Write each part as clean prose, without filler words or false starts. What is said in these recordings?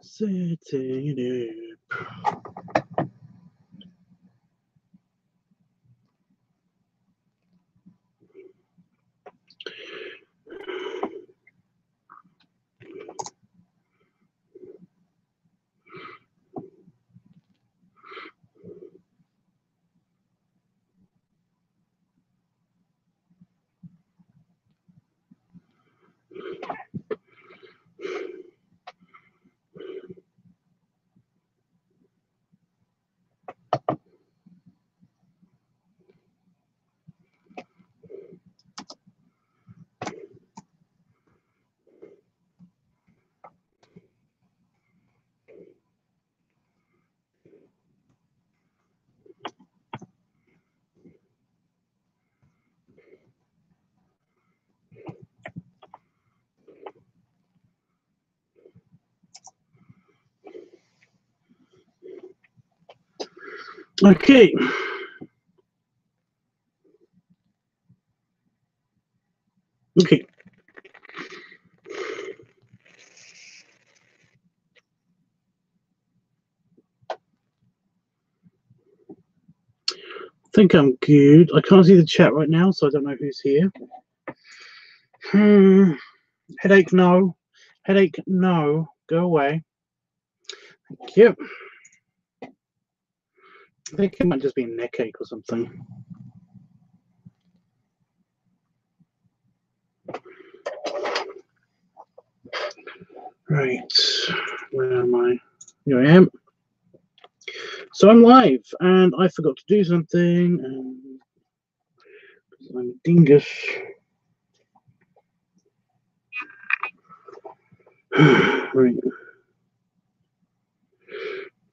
Setting it up. Okay. Okay. I think I'm good. I can't see the chat right now, so I don't know who's here. Headache, no. Headache, no. Go away. Thank you. I think it might just be a neck ache or something. Right. Where am I? Here I am. So I'm live, and I forgot to do something, and I'm a dingus. Right.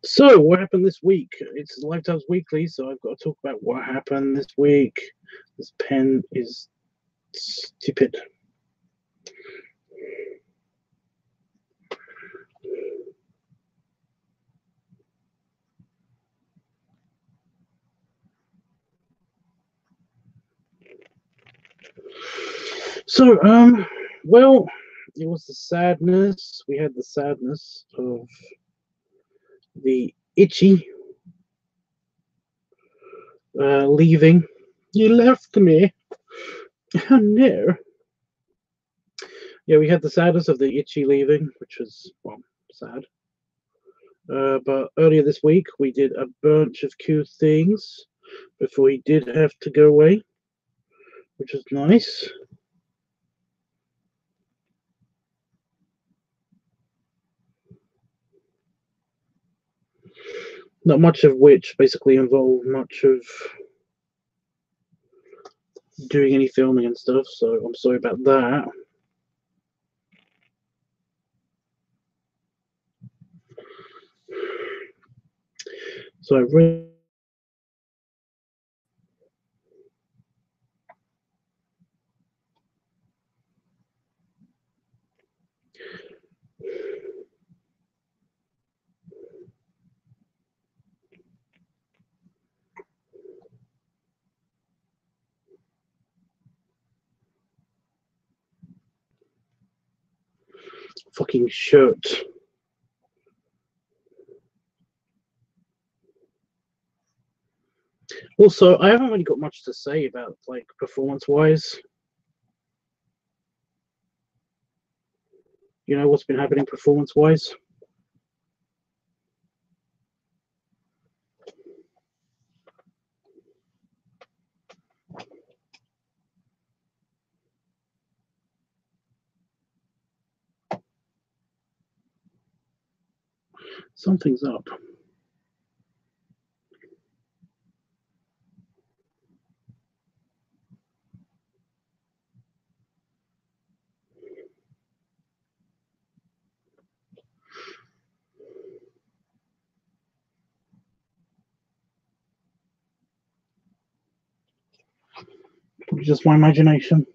So, what happened this week? It's LiveTUBBSart Weekly, so I've got to talk about what happened this week. This pen is stupid. So, well, it was the sadness. We had the sadness of the Itchy leaving. You left me. Oh no. Yeah, we had the sadness of the Itchy leaving, which was, well, sad. But earlier this week, we did a bunch of cute things before he did have to go away, which was nice. Not much of which basically involved much of doing any filming and stuff, so I'm sorry about that. So I really fucking shirt. Also, I haven't really got much to say about like performance-wise. You know what's been happening performance-wise? Something's up. Probably just my imagination.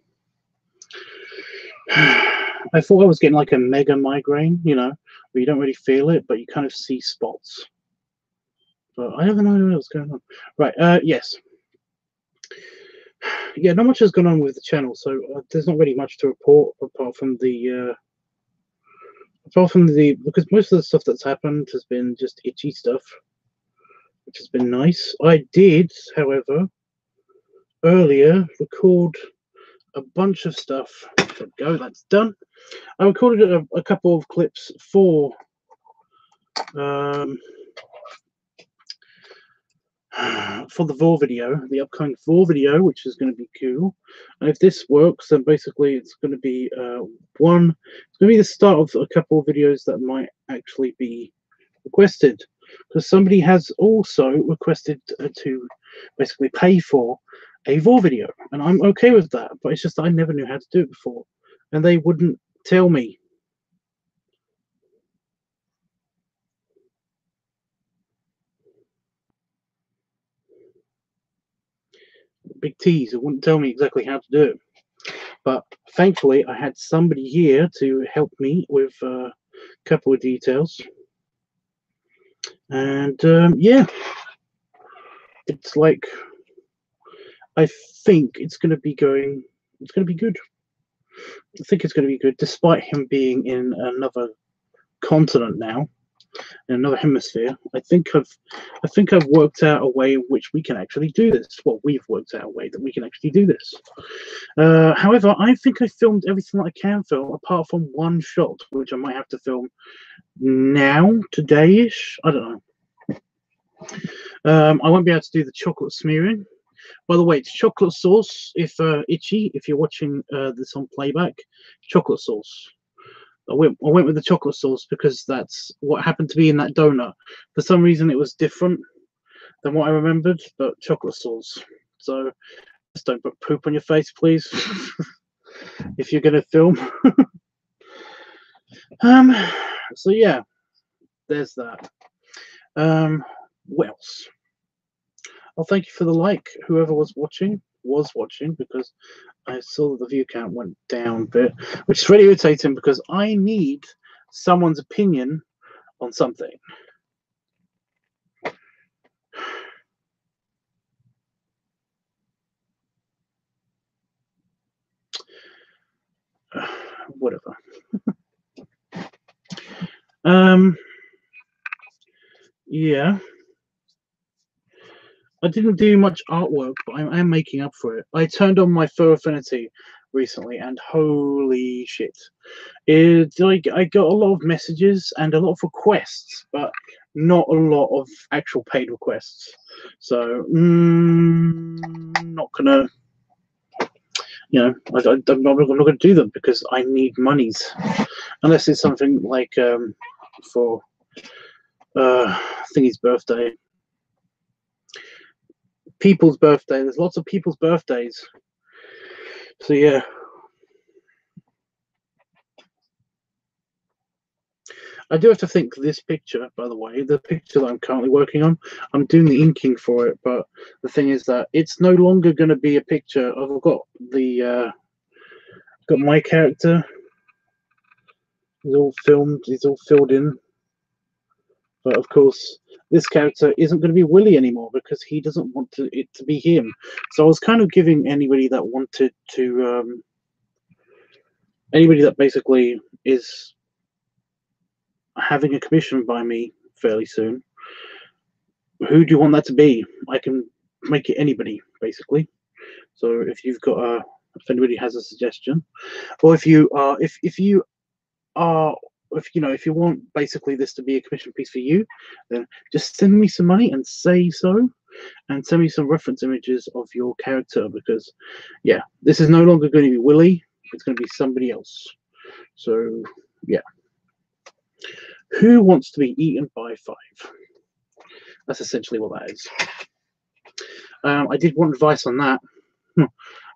I thought I was getting like a mega migraine, you know, where you don't really feel it, but you kind of see spots. But I have no idea what's going on. Right, yes. Yeah, not much has gone on with the channel, so there's not really much to report apart from the apart from because most of the stuff that's happened has been just itchy stuff, which has been nice. I did, however, earlier record a bunch of stuff. There we go, that's done. I recorded a couple of clips for the VOR video, the upcoming VOR video, which is going to be cool. And if this works, then basically it's going to be it's going to be the start of a couple of videos that might actually be requested, because somebody has also requested to basically pay for a VOR video, and I'm okay with that, but it's just that I never knew how to do it before, and they wouldn't tell me. Big T's, it wouldn't tell me exactly how to do it. But thankfully, I had somebody here to help me with a couple of details. And yeah, it's like, I think it's going to be good. I think it's going to be good, despite him being in another continent now, in another hemisphere. I think I've worked out a way in which we can actually do this. Well, we've worked out a way that we can actually do this. However, I think I filmed everything that I can film, apart from one shot, which I might have to film now, today-ish. I don't know. I won't be able to do the chocolate smearing. By the way, it's chocolate sauce. If Itchy, if you're watching this on playback, chocolate sauce. I went with the chocolate sauce because that's what happened to be in that donut. For some reason, it was different than what I remembered, but chocolate sauce. So just don't put poop on your face, please, if you're going to film. So yeah, there's that. What else? Well, thank you for the like, whoever was watching, because I saw that the view count went down a bit, which is really irritating because I need someone's opinion on something. Whatever. Yeah. I didn't do much artwork, but I am making up for it. I turned on my Fur Affinity recently, and holy shit. I got a lot of messages and a lot of requests, but not a lot of actual paid requests. So, not gonna, I'm not gonna do them because I need monies, unless it's something like for Thingy's birthday, people's birthday. There's lots of people's birthdays, so yeah. I do have to think this picture, by the way, the picture that I'm currently working on, I'm doing the inking for it, but the thing is that it's no longer going to be a picture of, I've got my character. He's all filmed, he's all filled in. But of course, this character isn't going to be Willy anymore because he doesn't want it to be him. So I was kind of giving anybody that wanted to, anybody that basically is having a commission by me fairly soon, who do you want that to be? I can make it anybody, basically. So if you've got if anybody has a suggestion, or if you want basically this to be a commission piece for you, then just send me some money and say so, and send me some reference images of your character, because yeah, this is no longer going to be Willy, it's going to be somebody else. So yeah. Who wants to be eaten by 5? That's essentially what that is. I did want advice on that.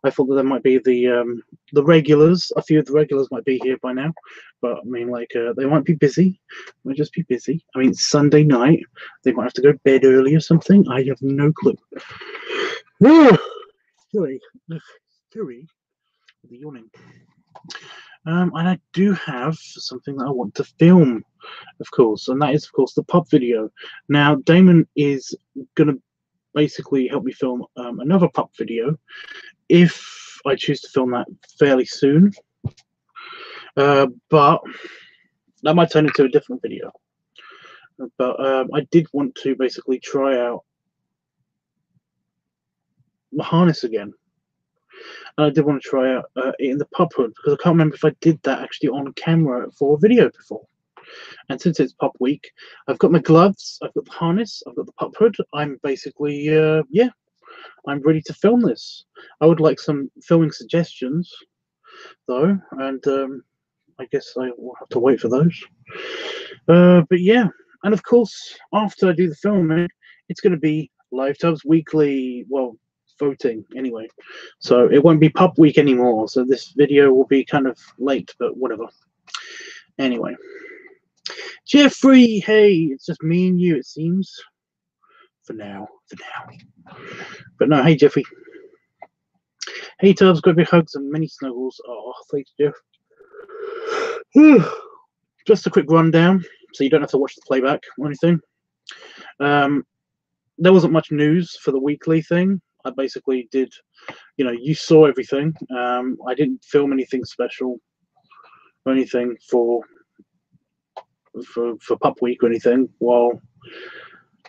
I thought that there might be the regulars. A few of the regulars might be here by now, but I mean, like, they might be busy. They might just be busy. I mean, it's Sunday night. They might have to go to bed early or something. I have no clue. Silly, the yawning. And I do have something that I want to film, of course, and that is, of course, the pub video. Now, Damon is going to basically help me film another pup video if I choose to film that fairly soon. But That might turn into a different video. But I did want to basically try out the harness again. And I did want to try out it in the pub hood, because I can't remember if I did that actually on camera for a video before. And since it's pub week, I've got my gloves, I've got the harness, I've got the pub hood. I'm basically, yeah, I'm ready to film this. I would like some filming suggestions, though, and I guess I will have to wait for those. But yeah, and of course, after I do the filming, it's going to be LiveTUBBS weekly, well, voting anyway. So it won't be pub week anymore. So this video will be kind of late, but whatever. Anyway, Jeffrey, hey, it's just me and you, it seems. For now. But no, hey, Jeffrey. Hey, Tubbs, got big hugs and many snuggles. Oh, thanks, Jeff. Just a quick rundown, so you don't have to watch the playback or anything. There wasn't much news for the weekly thing. I basically did, you saw everything. I didn't film anything special or anything for Pup Week or anything while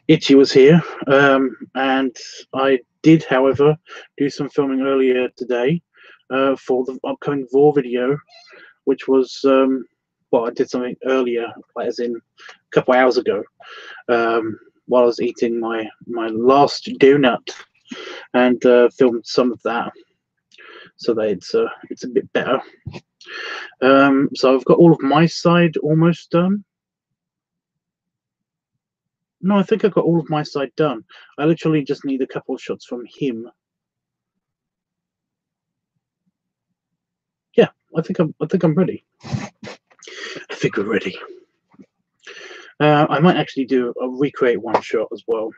Itchy was here. And I did, however, do some filming earlier today for the upcoming Vor video, which was, well, I did something earlier, as in a couple hours ago, while I was eating my last donut, and filmed some of that, so that it's a bit better. So I've got all of my side almost done. No, I think I've got all of my side done. I literally just need a couple of shots from him. Yeah, I think I'm ready. I think we're ready. I might actually do a recreate one shot as well.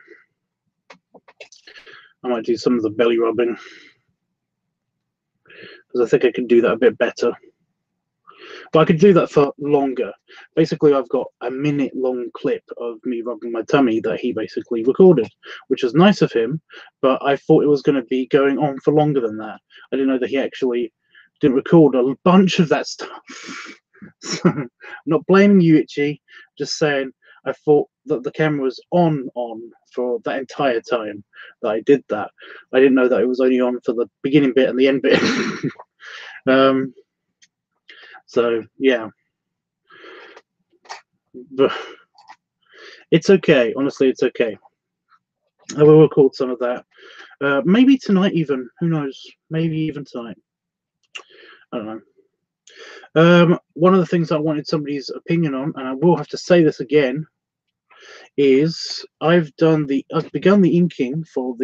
I might do some of the belly rubbing, because I think I can do that a bit better. But I could do that for longer. Basically, I've got a minute-long clip of me rubbing my tummy that he basically recorded, which was nice of him, but I thought it was going to be going on for longer than that. I didn't know that he actually didn't record a bunch of that stuff. So, I'm not blaming you, Itchy, just saying I thought that the camera was on for that entire time that I did that. I didn't know that it was only on for the beginning bit and the end bit. So yeah, but it's okay. Honestly, it's okay. I will record some of that. Maybe tonight even. Who knows? Maybe even tonight. I don't know. One of the things I wanted somebody's opinion on, and I will have to say this again, is I've begun the inking for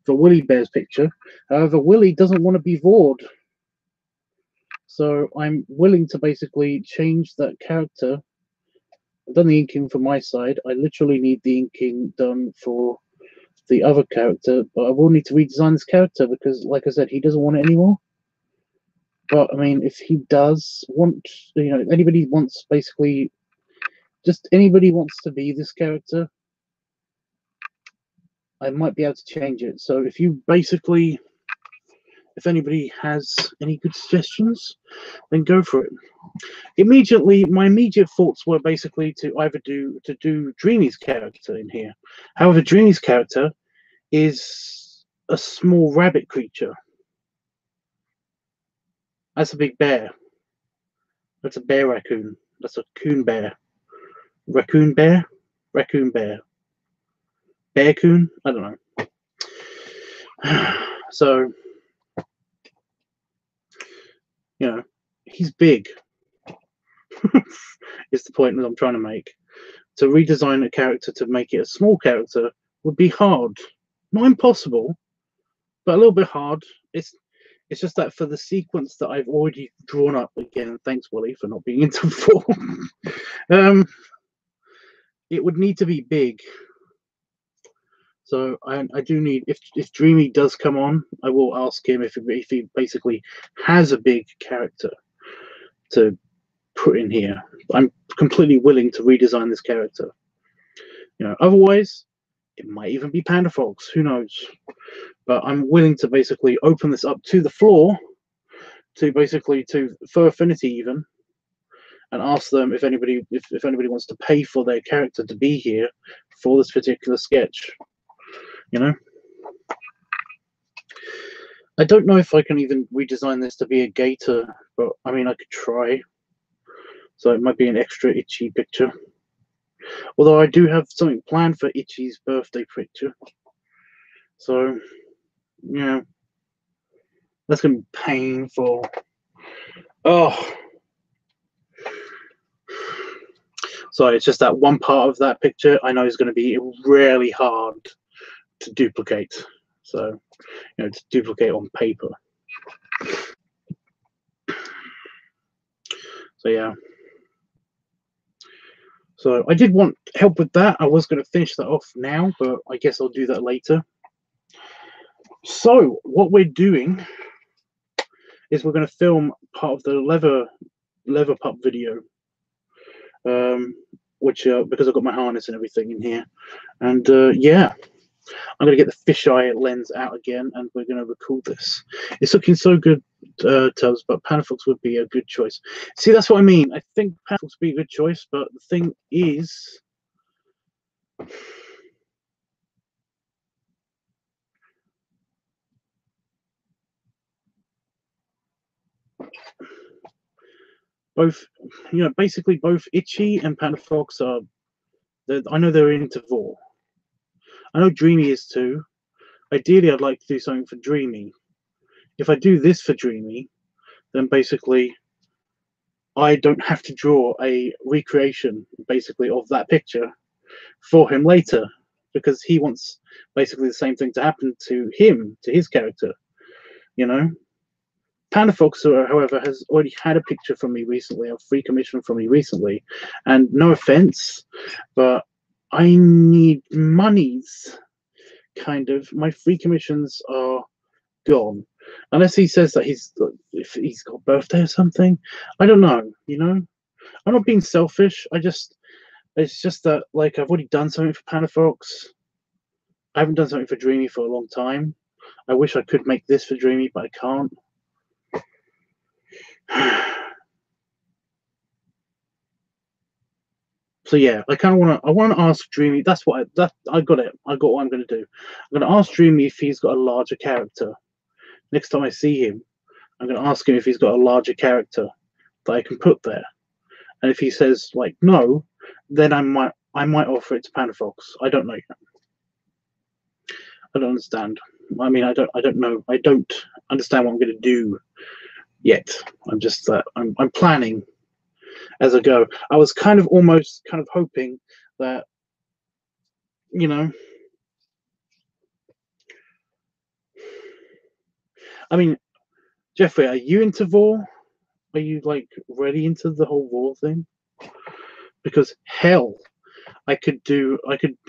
Willy Bear's picture. However, Willy doesn't want to be vored. So I'm willing to basically change that character. I've done the inking for my side. I literally need the inking done for the other character, but I will need to redesign this character because, like I said, he doesn't want it anymore. But I mean, if he does want, anybody wants basically, just anybody wants to be this character, I might be able to change it. So if you basically, if anybody has any good suggestions, then go for it. My immediate thoughts were basically to either do Dreamy's character in here. However, Dreamy's character is a small rabbit creature. That's a big bear. That's a bear raccoon. That's a coon bear. Raccoon bear? Raccoon bear. Bear coon? I don't know. So, he's big. Is the point that I'm trying to make. To redesign a character to make it a small character would be hard. Not impossible, but a little bit hard. It's just that for the sequence that I've already drawn up, again, thanks Willy for not being into form, it would need to be big. So I do need, if Dreamy does come on, I will ask him if he basically has a big character to put in here. I'm completely willing to redesign this character. Otherwise, it might even be Panda Fox. Who knows? But I'm willing to basically open this up to the floor, to basically for Affinity even, and ask them if anybody wants to pay for their character to be here for this particular sketch. You know, I don't know if I can even redesign this to be a gator, but I mean, I could try. So it might be an extra Itchy picture. Although I do have something planned for Itchy's birthday picture. So, yeah, that's going to be painful. Oh. Sorry, it's just that one part of that picture I know is going to be really hard to duplicate. So, you know, to duplicate on paper. So, yeah. So I did want help with that. I was going to finish that off now, but I guess I'll do that later. So what we're doing is we're going to film part of the lever pup video, which because I've got my harness and everything in here, and yeah, I'm going to get the fisheye lens out again, and we're going to record this. It's looking so good, Tubbs, but Panafox would be a good choice. See, that's what I mean. I think Panafox would be a good choice, but the thing is, both, you know, basically both Itchy and Panafox are. I know they're into Vor. I know Dreamy is too. Ideally, I'd like to do something for Dreamy. If I do this for Dreamy, then basically I don't have to draw a recreation, basically, of that picture for him later, because he wants basically the same thing to happen to him, to his character, you know? Panafox, however, has already had a picture from me recently, a free commission from me recently, and no offense, but I need monies, kind of. My free commissions are gone. Unless he says that if he's got a birthday or something. I don't know, you know? I'm not being selfish. It's just that, like, I've already done something for Panafox. I haven't done something for Dreamy for a long time. I wish I could make this for Dreamy, but I can't. So yeah, I kind of want to ask Dreamy. That's what I got it. I got what I'm going to do. I'm going to ask Dreamy if he's got a larger character. Next time I see him, I'm going to ask him if he's got a larger character that I can put there. And if he says like no, then I might offer it to Panafox. I don't know yet. I don't understand. I mean, I don't know. I don't understand what I'm going to do yet. I'm just I'm planning as I go. I was kind of hoping that, you know, I mean, Jeffrey, are you into Vor? Are you like really into the whole Vor thing? Because hell, I could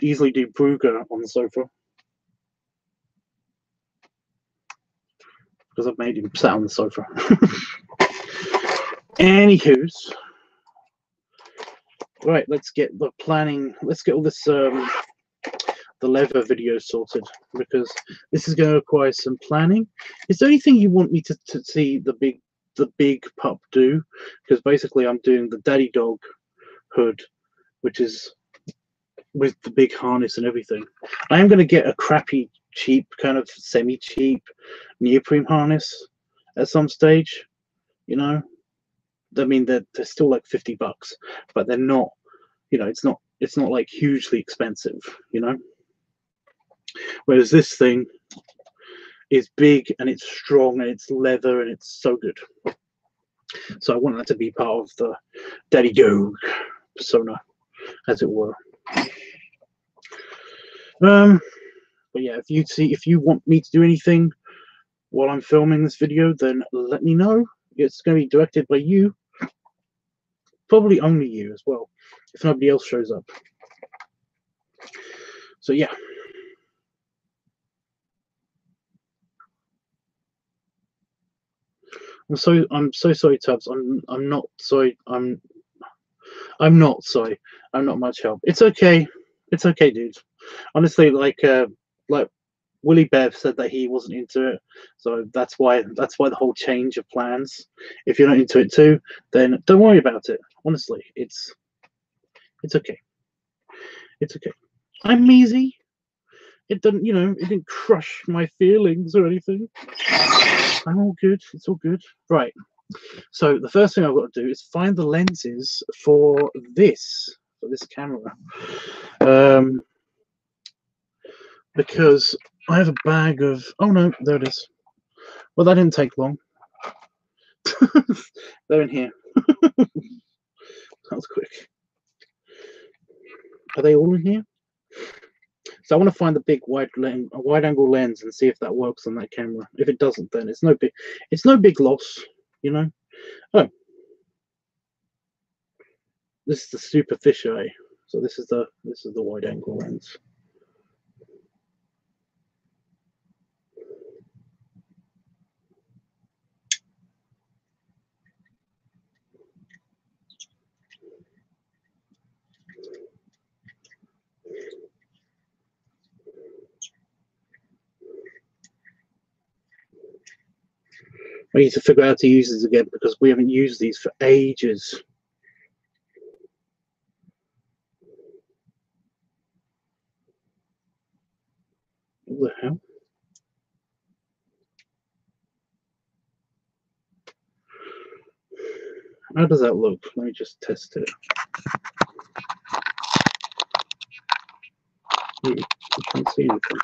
easily do Brugger on the sofa. Because I've made him sat on the sofa. Anywho's, right, let's get the planning. Let's get all this the lever video sorted, because this is going to require some planning. Is there anything you want me to see the big pup do? Because basically I'm doing the daddy dog hood, which is with the big harness and everything. I am going to get a crappy, cheap, kind of semi-cheap neoprene harness at some stage, you know. I mean, they're still like $50, but they're not, you know, it's not like hugely expensive, you know. Whereas this thing is big and it's strong and it's leather and it's so good. So I want that to be part of the daddy dog persona, as it were. But yeah, if you want me to do anything while I'm filming this video, then let me know. It's going to be directed by you, probably only you as well, if nobody else shows up. So yeah. I'm so sorry, Tubbs. I'm not sorry. I'm not sorry. I'm not much help. It's okay. It's okay, dude. Honestly, like Willie Bev said that he wasn't into it, so that's why the whole change of plans. If you're not into it too, then don't worry about it. Honestly, it's okay. It's okay. I'm easy. It didn't, it didn't crush my feelings or anything. I'm all good. It's all good. Right. So the first thing I've got to do is find the lenses for this camera, because I have a bag of. Oh no, there it is. Well, that didn't take long. They're in here. That was quick. Are they all in here? So I want to find the big wide-angle lens and see if that works on that camera. If it doesn't, then it's no big loss, Oh, this is the super fisheye. So this is the wide-angle lens. I need to figure out how to use these again because we haven't used these for ages. What the hell? How does that look? Let me just test it. I can't see anything.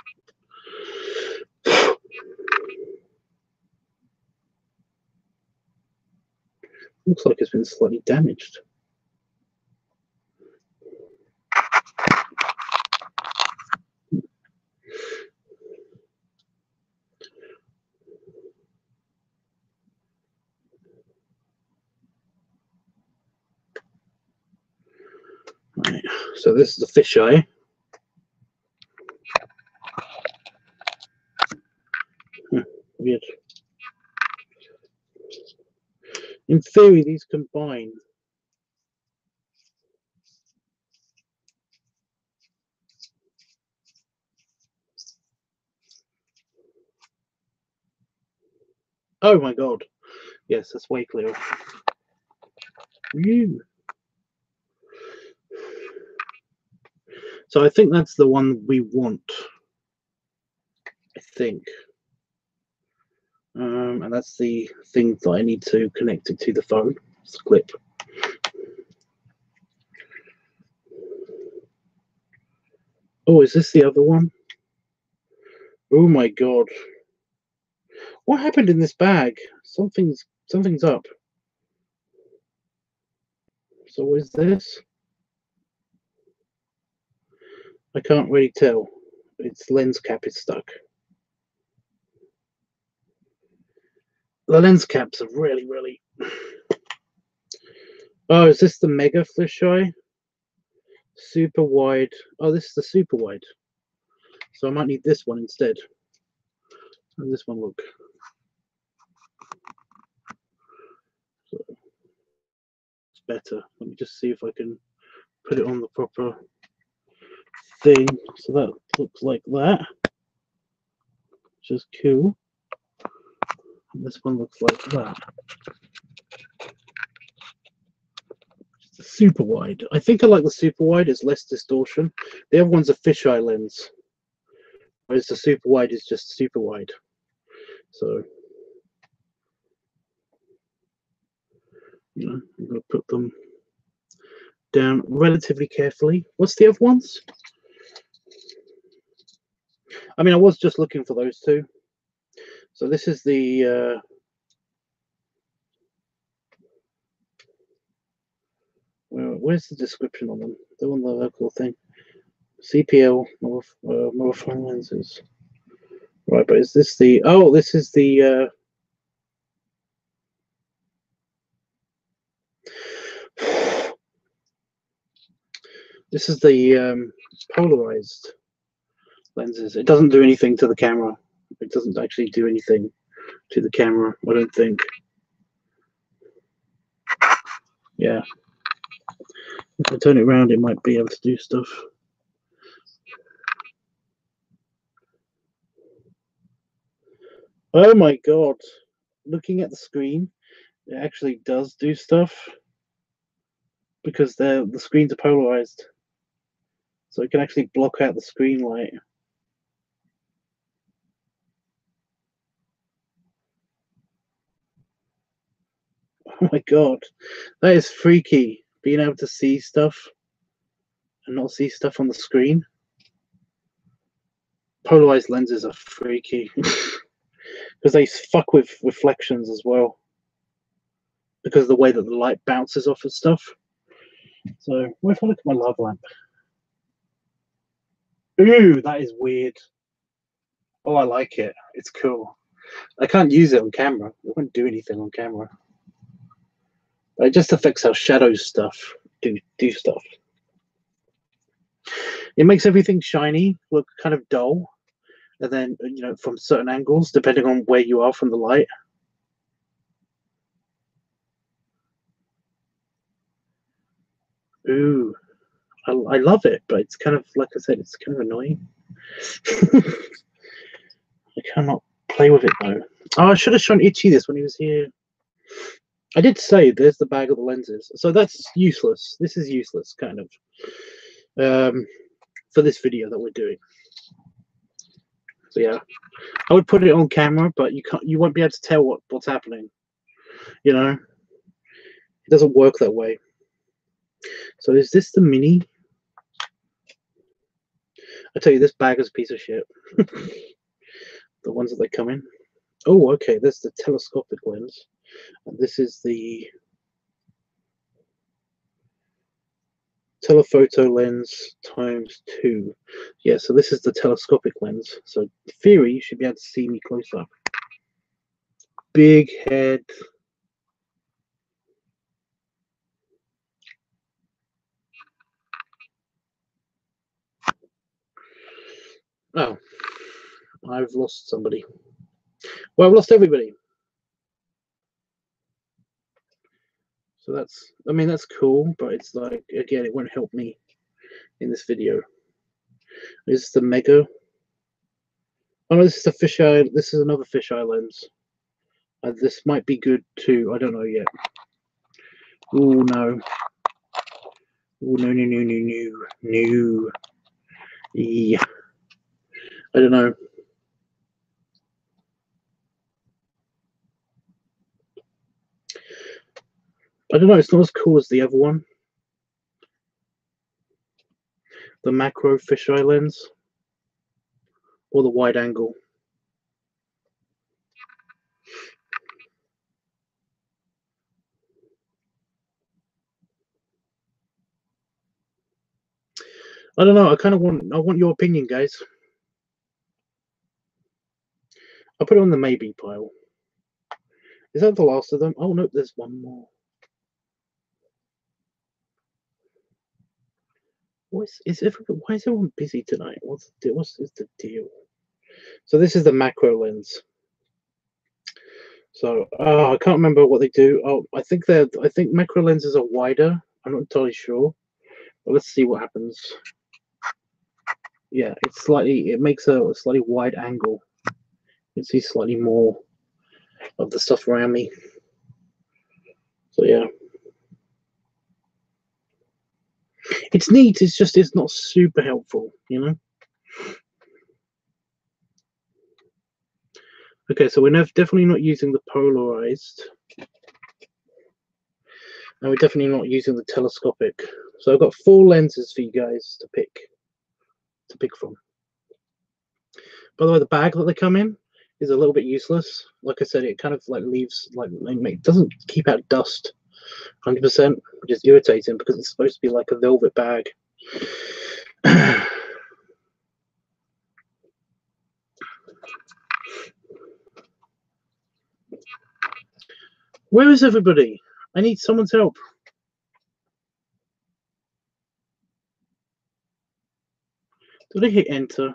Looks like it's been slightly damaged. Right, so this is the fisheye. Weird. In theory, these combine. Oh my god. Yes, that's way clearer. So I think that's the one we want. I think. And that's the thing that I need to connect it to the phone. It's a clip. Oh, is this the other one? Oh my god. What happened in this bag? Something's up. So what is this? I can't really tell. Its lens cap is stuck. The lens caps are really. Oh, is this the mega fisheye? Super wide. Oh, this is the super wide. So I might need this one instead. How does this one look? So it's better. Let me just see if I can put it on the proper thing. So that looks like that, which is cool. And this one looks like that. It's super wide. I think I like the super wide. It's less distortion. The other one's a fisheye lens, whereas the super wide is just super wide. So I'm going to put them down relatively carefully. What's the other ones? I mean, I was just looking for those two. So this is the where's the description on them? They're on the local thing. CPL modified lenses. Right, but is this the? Oh, this is the. This is the polarized lenses. It doesn't do anything to the camera. It doesn't actually do anything to the camera, I don't think. Yeah. If I turn it around, it might be able to do stuff. Oh my god. Looking at the screen, it actually does do stuff. because the screens are polarized, so it can actually block out the screen light. Oh my god, that is freaky, being able to see stuff and not see stuff on the screen. Polarized lenses are freaky because they fuck with reflections as well, because of the way that the light bounces off of stuff. So what if I look at my lava lamp? Ooh, that is weird. Oh, I like it. It's cool. I can't use it on camera. It won't do anything on camera. But it just affects how shadows stuff do stuff. It makes everything shiny look kind of dull, and then from certain angles, depending on where you are from the light. Ooh, I love it, but it's kind of, like I said, it's kind of annoying. I cannot play with it though. Oh, I should have shown Itchy this when he was here. I did say there's the bag of the lenses, so that's useless. This is useless, kind of, for this video that we're doing. So yeah, I would put it on camera, but you won't be able to tell what's happening. It doesn't work that way. So is this the mini? I tell you, this bag is a piece of shit. The ones that they come in. Oh, okay. There's the telescopic lens, and this is the telephoto lens ×2. Yeah, so this is the telescopic lens. So in theory, you should be able to see me close up. Big head. Oh, I've lost somebody. Well, I've lost everybody. So that's cool, but it's like, again, it won't help me in this video. This is the Mega. Oh no, this is the fisheye. This is another fisheye lens. This might be good too. I don't know yet. Oh no. Oh no, no, no, no, no, no. Yeah. I don't know. I don't know. It's not as cool as the other one. The macro fisheye lens. Or the wide angle. I don't know. I want your opinion, guys. I'll put it on the maybe pile. Is that the last of them? Oh no, there's one more. Why is everyone busy tonight? What's the deal? So this is the macro lens. So I can't remember what they do. Oh, I think macro lenses are wider. I'm not entirely sure. But let's see what happens. Yeah, it makes a slightly wide angle. You can see slightly more of the stuff around me. So yeah. It's neat, it's not super helpful, Okay, so we're definitely not using the polarized. And we're definitely not using the telescopic. So I've got 4 lenses for you guys to pick from. By the way, the bag that they come in is a little bit useless. Like I said, it kind of like leaves, it doesn't keep out dust 100%, which is irritating because it's supposed to be like a velvet bag. Where is everybody? I need someone's help. Did I hit enter?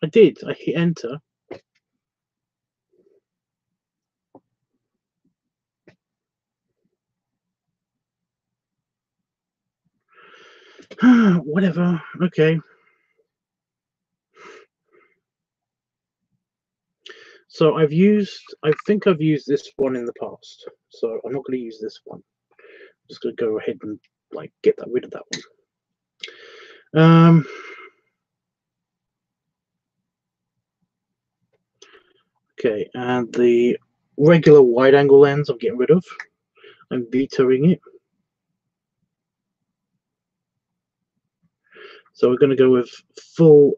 I did. I hit enter. Whatever. Okay. So I think I've used this one in the past, so I'm not going to use this one. I'm just going to go ahead and like get rid of that one. Okay, and the regular wide-angle lens I'm getting rid of. I'm vetoing it. So we're going to go with full,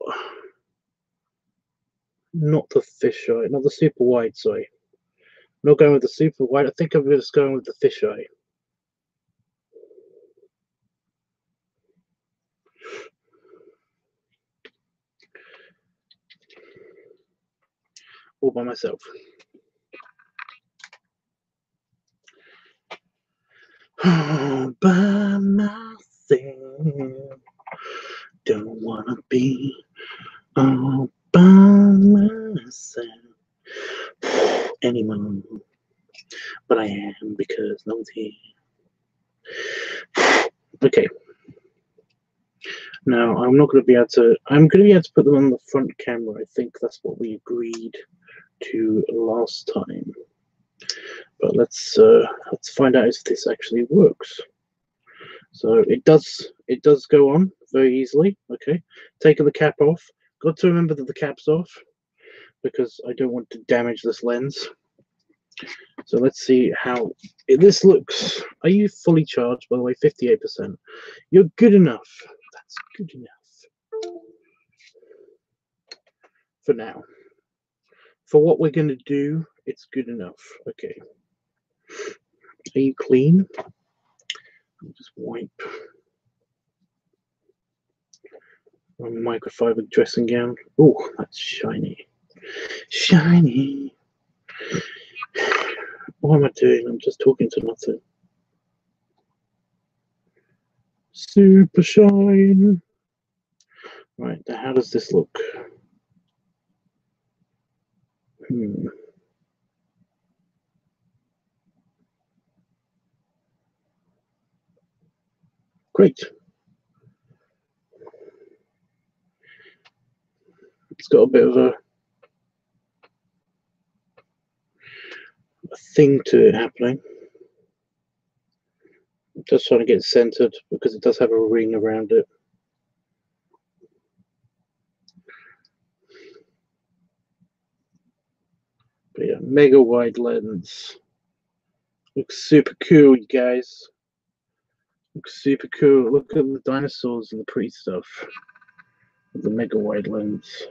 not the fisheye, not the super wide, sorry. I'm not going with the super wide, I think I'm just going with the fisheye. All by myself. All by myself. Don't wanna be all by myself anymore. But I am because no one's here. Okay. Now I'm not going to be able to. I'm going to be able to put them on the front camera. I think that's what we agreed to last time. But let's find out if this actually works. So it does go on very easily. Okay, taking the cap off. Got to remember that the cap's off because I don't want to damage this lens. So let's see how this looks. Are you fully charged, by the way? 58%. You're good enough. That's good enough for now. For what we're going to do, it's good enough. Okay. Are you clean? I'll just wipe my microfiber dressing gown. Oh, that's shiny. Shiny. What am I doing? I'm just talking to nothing. Super shine. Right, now how does this look? Great. It's got a bit of a thing to it happening. Just trying to get centered because it does have a ring around it. But yeah, mega wide lens. Looks super cool, you guys. Looks super cool. Look at the dinosaurs and the pretty stuff. The mega wide lens.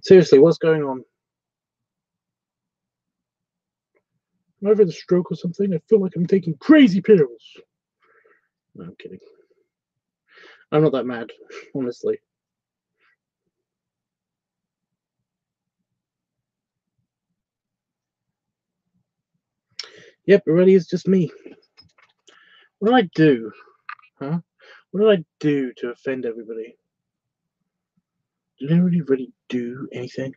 Seriously, what's going on? Am I having a stroke or something? I feel like I'm taking crazy pills. No, I'm kidding. I'm not that mad, honestly. Yep, it really is just me. What did I do? Huh? What did I do to offend everybody? Did I really do anything?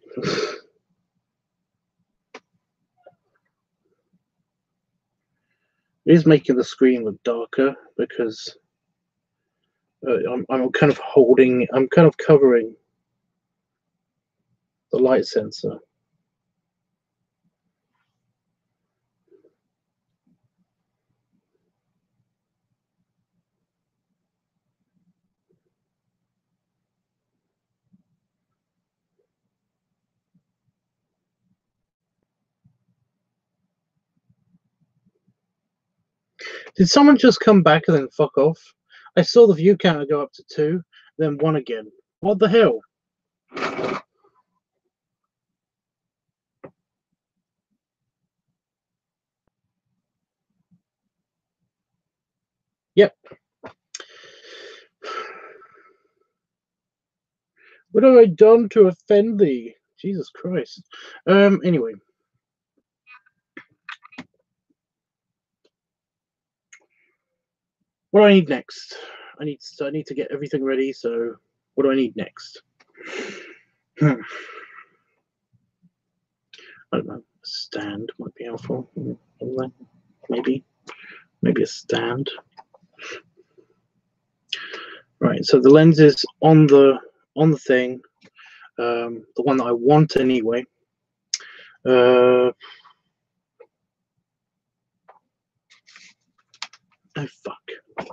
It is making the screen look darker because I'm kind of holding, I'm kind of covering the light sensor. Did someone just come back and then fuck off? I saw the view counter go up to 2, then 1 again. What the hell? Yep. What have I done to offend thee? Jesus Christ. Anyway. What do I need next? I need to get everything ready, so what do I need next? I don't know. A stand might be helpful. Maybe. Maybe a stand. Right, so the lens is on the thing, the one that I want anyway. Oh fuck! I'm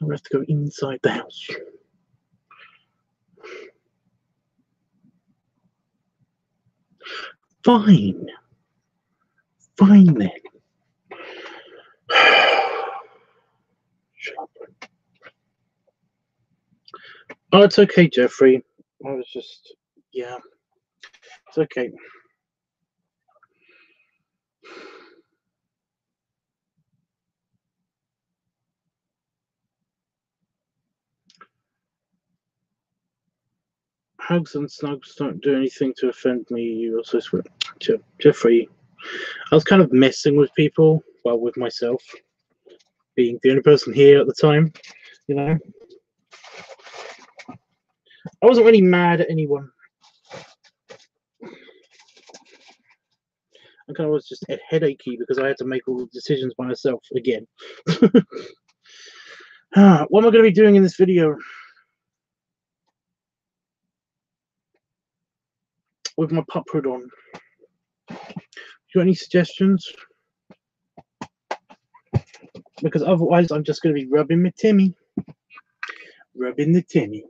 gonna have to go inside the house. Fine, fine then. Shut up. Oh, it's okay, Jeffrey. I was just, yeah, it's okay. Hugs and snugs don't do anything to offend me. You also swear. Jeffrey, I was kind of messing with people, well, with myself, being the only person here at the time, you know. I wasn't really mad at anyone. I kind of was just headachy because I had to make all the decisions by myself again. What am I going to be doing in this video? With my pup hood on. You got any suggestions? Because otherwise I'm just going to be rubbing my Timmy. Rubbing the Timmy.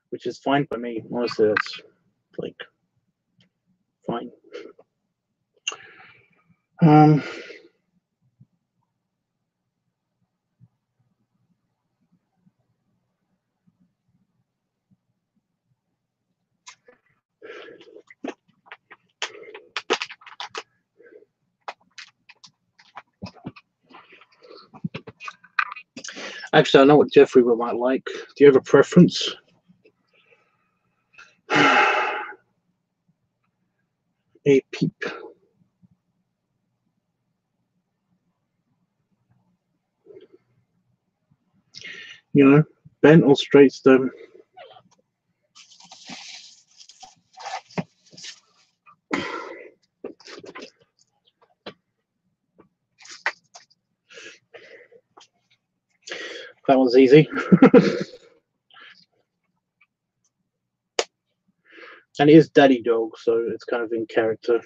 Which is fine by me. Honestly, that's like fine. Actually, I know what Jeffrey might like. Do you have a preference? A peep. You know, bent or straight stem. That was easy. And it is Daddy Dog, so it's kind of in character.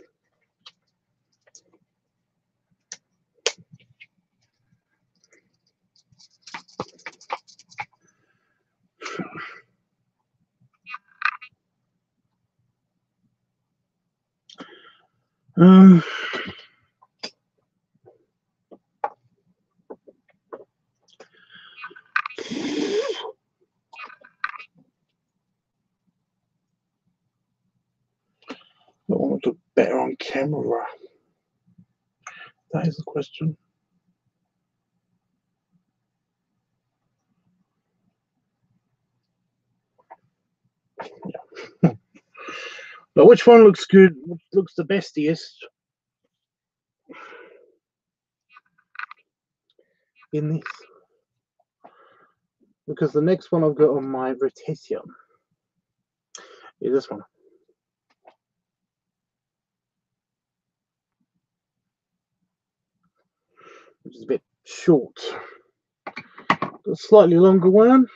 I want to look better on camera. That is the question. Yeah. But which one looks good? Which looks the bestiest? In this. Because the next one I've got on my rotation is this one. Which is a bit short. A slightly longer one.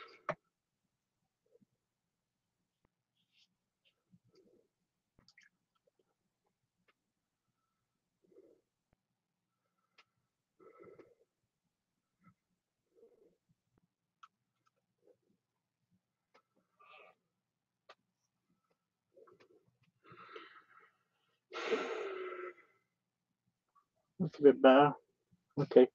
That's a bit better. Okay.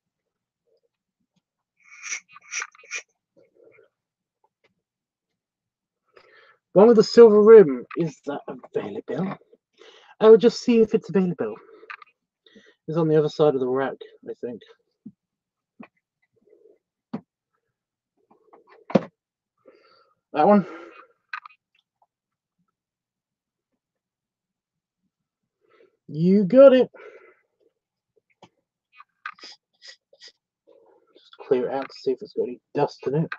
One with the silver rim, is that available? I will just see if it's available. It's on the other side of the rack, I think. That one? You got it. Just clear it out to see if it's got any dust in it.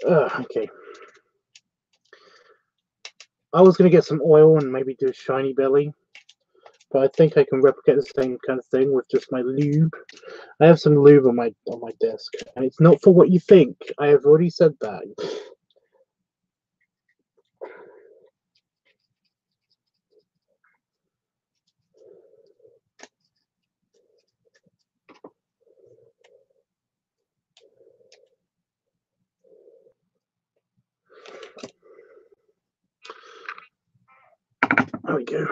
Okay. I was going to get some oil and maybe do a shiny belly, but I think I can replicate the same kind of thing with just my lube. I have some lube on my desk, and it's not for what you think. I have already said that. There we go.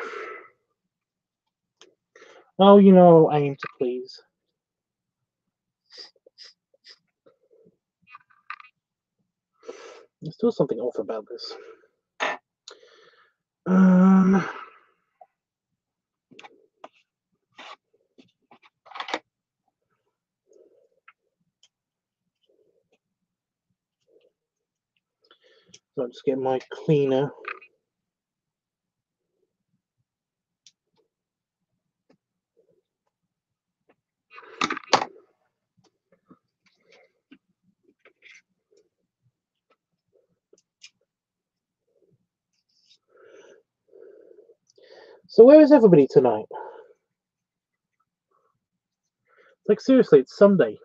Oh, you know, I aim to please. There's still something off about this. So I'll just get my cleaner. So where is everybody tonight? Like, seriously, it's Sunday.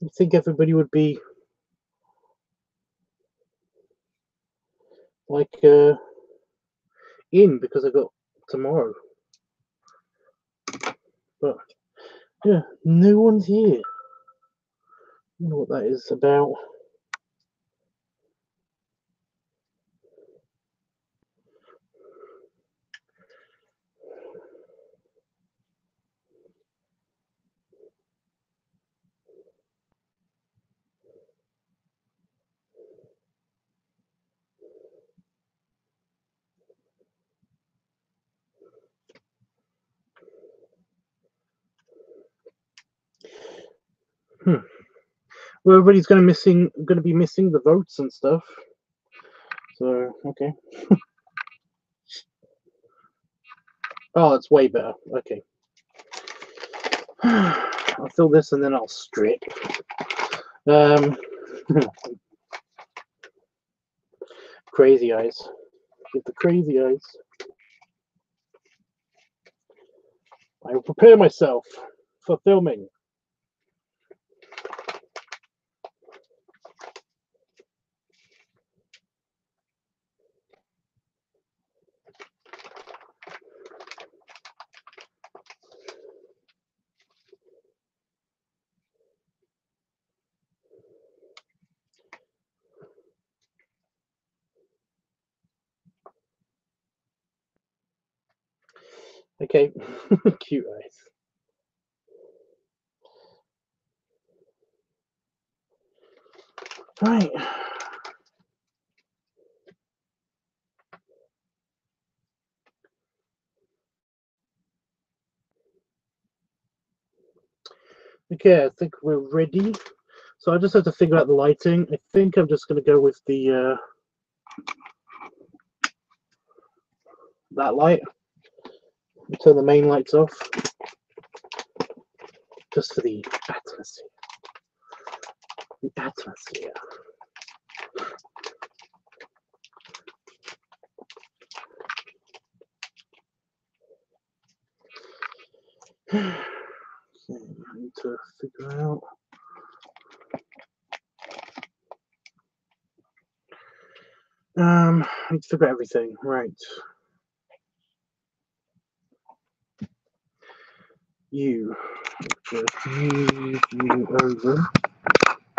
You think everybody would be like in because I got tomorrow, but yeah, no one's here. I don't know what that is about. Well, everybody's going to be missing the votes and stuff. So okay. Oh, it's way better. Okay. I'll fill this and then I'll strip. Crazy eyes. Get the crazy eyes. I will prepare myself for filming. Okay. Cute eyes. Right. Okay, I think we're ready. So I just have to figure out the lighting. I think I'm just going to go with the that light. Turn the main lights off, just for the atmosphere. The atmosphere. Okay, I need to figure out. I need to figure out everything. Right. You just move you over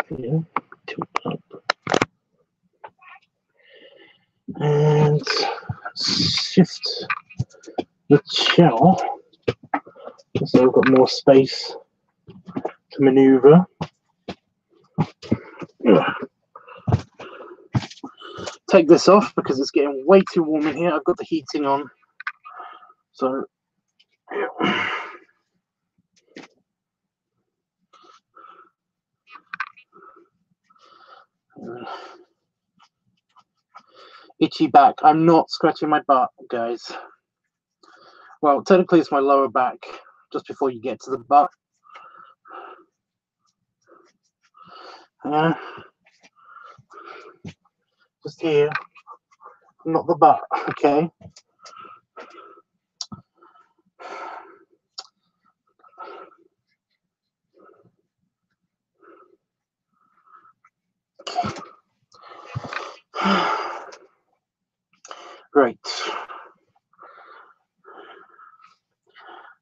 here, tilt up, and shift the shell so I've got more space to maneuver. Take this off because it's getting way too warm in here. I've got the heating on, so itchy back. I'm not scratching my butt, guys. Well, technically it's my lower back, just before you get to the butt. Just here, not the butt, okay? Right.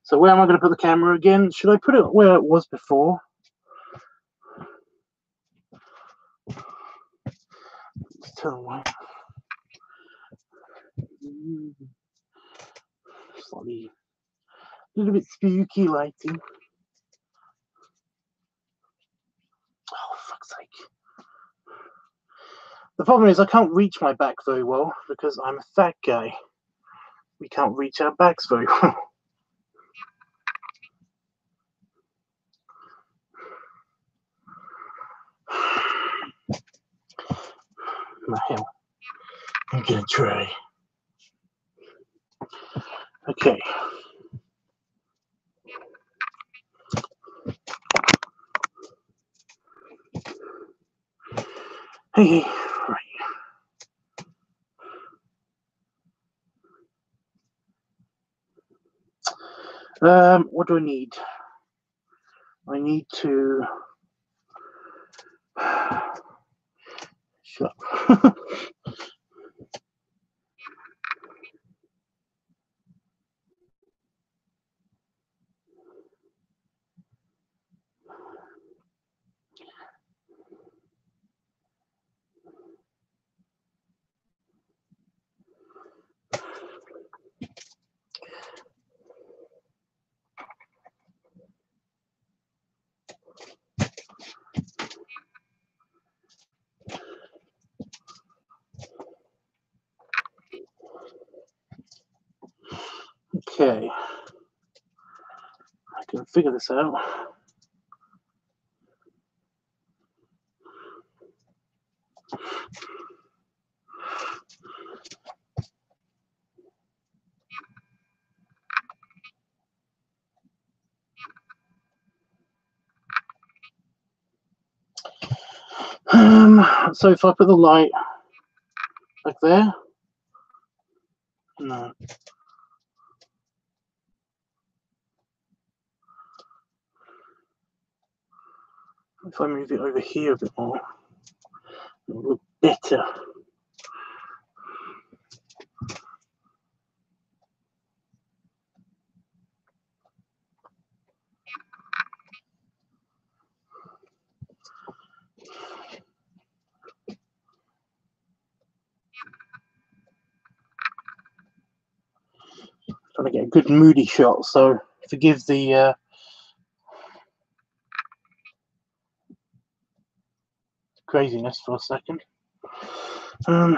So where am I going to put the camera again? Should I put it where it was before? Let's turn away. Slightly, a little bit spooky lighting. Oh, fuck's sake. The problem is I can't reach my back very well because I'm a fat guy. We can't reach our backs very well. The hell. I'm gonna try. Okay. Hey, right. What do I need? I need to shut up. Okay. I can figure this out. So if I put the light like there, no. If I move it over here a bit more, it will look better. Trying to get a good moody shot, so forgive the craziness for a second. I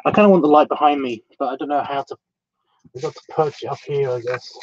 kind of want the light behind me, but I don't know how to. I've got to perch it up here, I guess.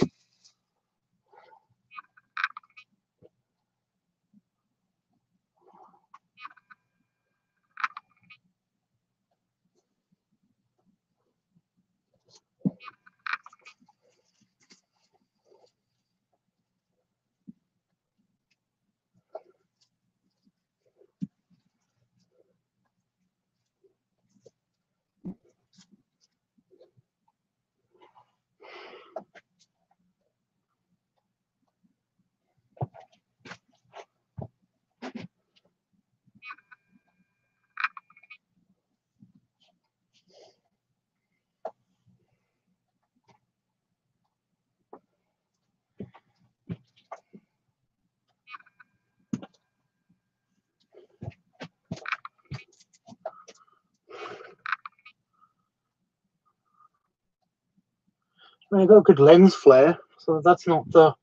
I mean, I've got a good lens flare, so that's not the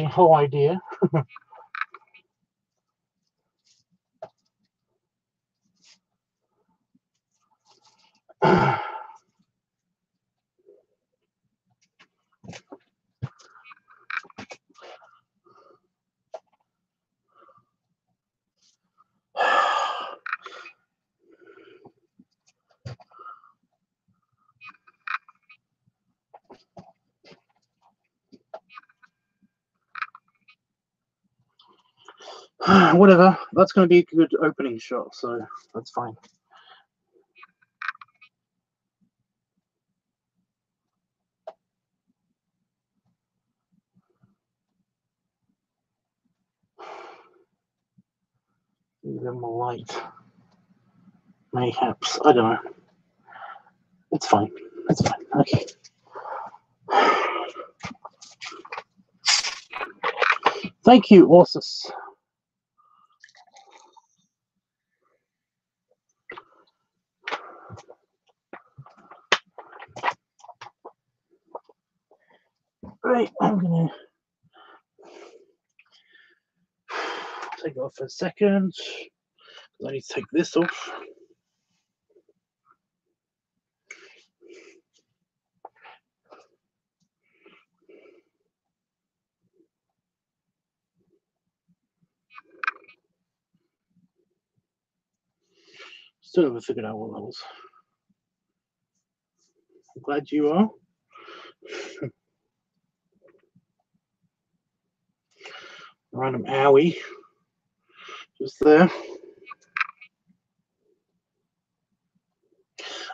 whole idea. Whatever. That's going to be a good opening shot, so that's fine. Even more light. Mayhaps. I don't know. It's fine. It's fine. Okay. Thank you, Orsus. Right, I'm gonna take it off for a second. I need to take this off. Still haven't figured out what that was. I'm glad you are. Random owie. Just there.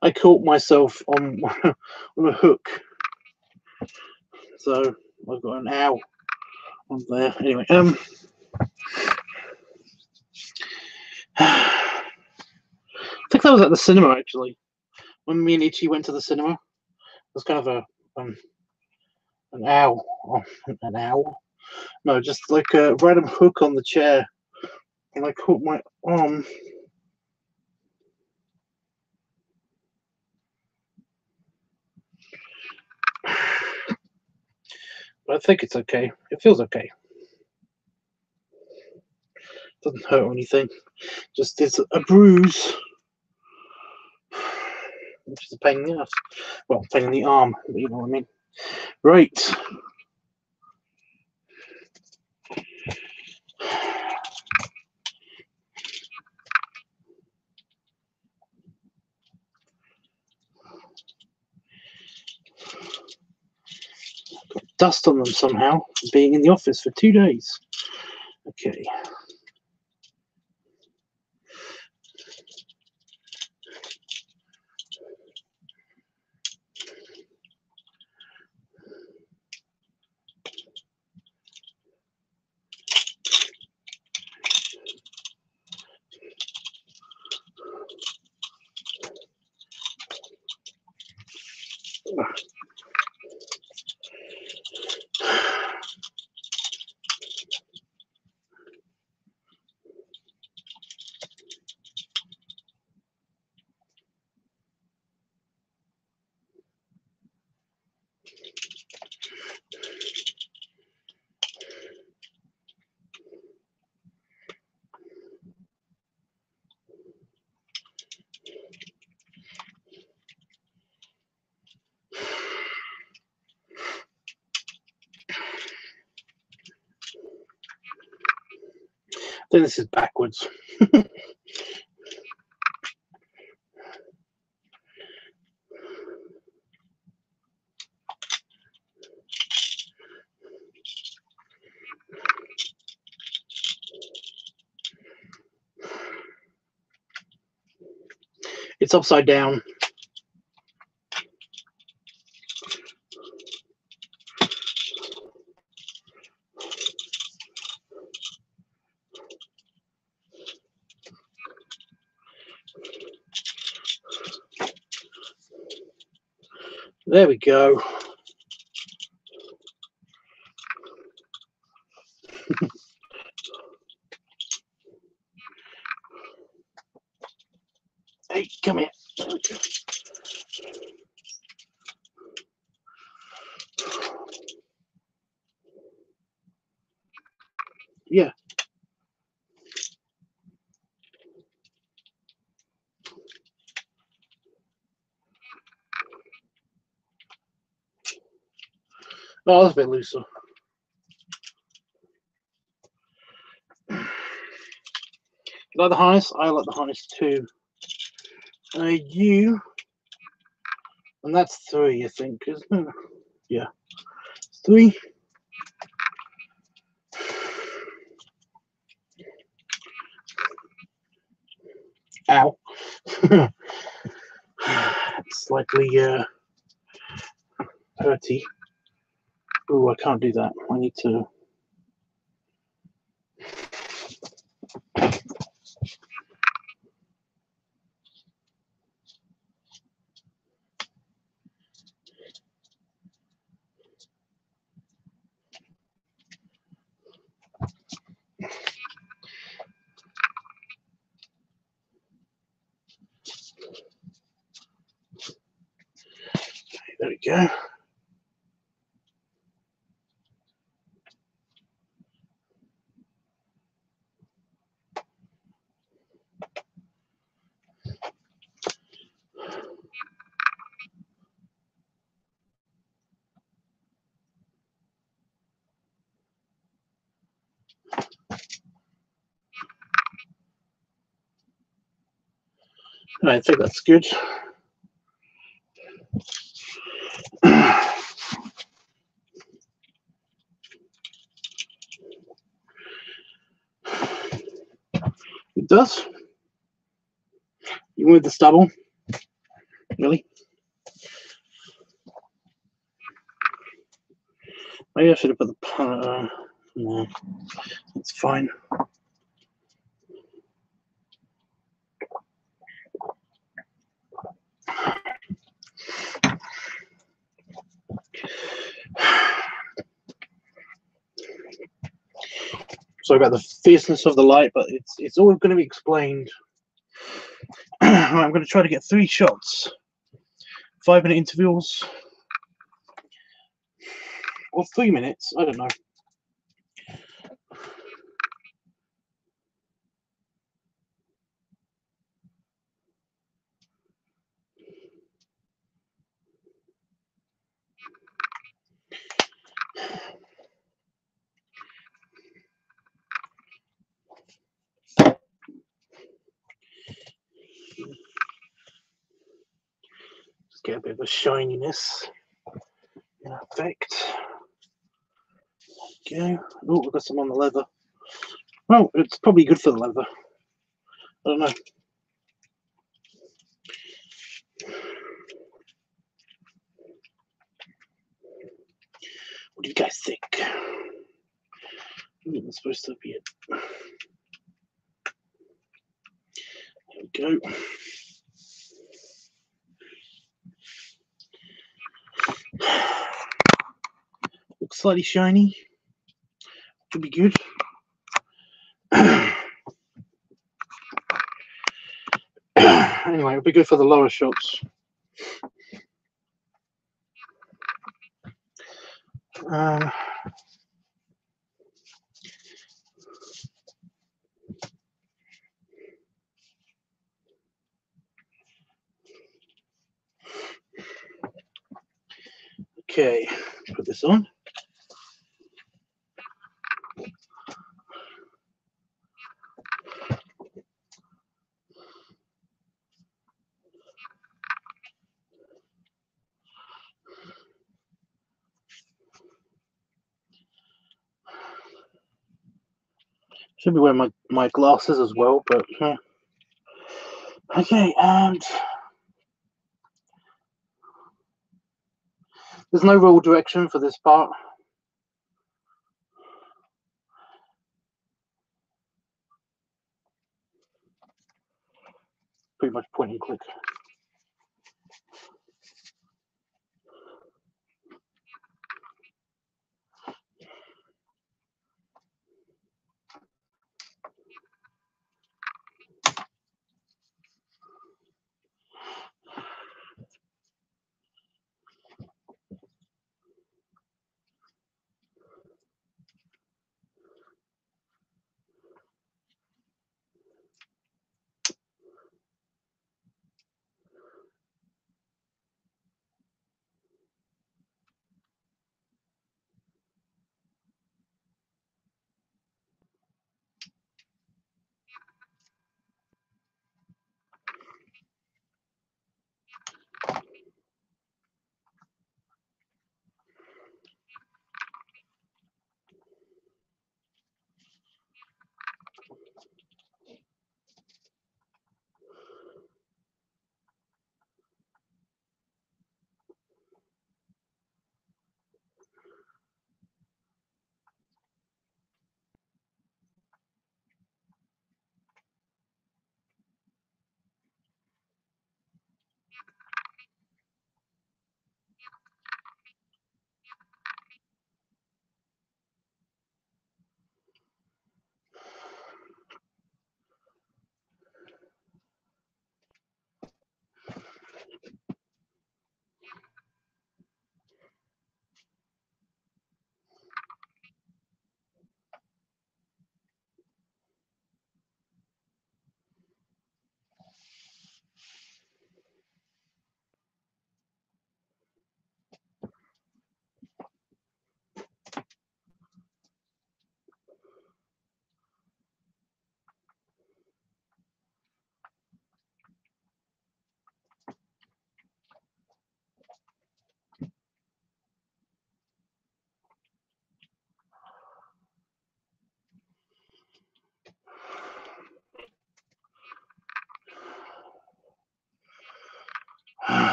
I caught myself on on a hook. So I've got an ow on there. Anyway, I think that was at the cinema actually. When me and Ichi went to the cinema, it was kind of a an owl. Oh, an owl? No, just like a random hook on the chair, and I caught my arm. But I think it's okay. It feels okay. Doesn't hurt or anything. Just it's a bruise, which is a pain in the ass. Well, pain in the arm, but you know what I mean. Right. Got dust on them somehow, being in the office for 2 days. Okay. Then this is backwards. It's upside down. There we go. Hey, come here. There we go. Yeah. Oh, that's a bit looser. You like the harness? I like the harness too. You. And that's 3, I think, isn't it? Yeah. 3. Ow. Slightly hurty. Oh, I can't do that. I need to. There we go. I think that's good. It does. Even with the stubble, really. Maybe I should have put the. No, it's fine. Sorry about the fierceness of the light, but it's all going to be explained. I'm going to try to get 3 shots, 5-minute intervals, or 3 minutes. I don't know. Just get a bit of a shininess in effect. Okay. Oh, we've got some on the leather. Well, it's probably good for the leather. I don't know. What do you guys think? That's supposed to be it. There we go. Looks slightly shiny. Should be good. Anyway, it'll be good for the lower shots. Okay, put this on. Should be wearing my glasses as well, but okay, and there's no real direction for this part. Pretty much point and click.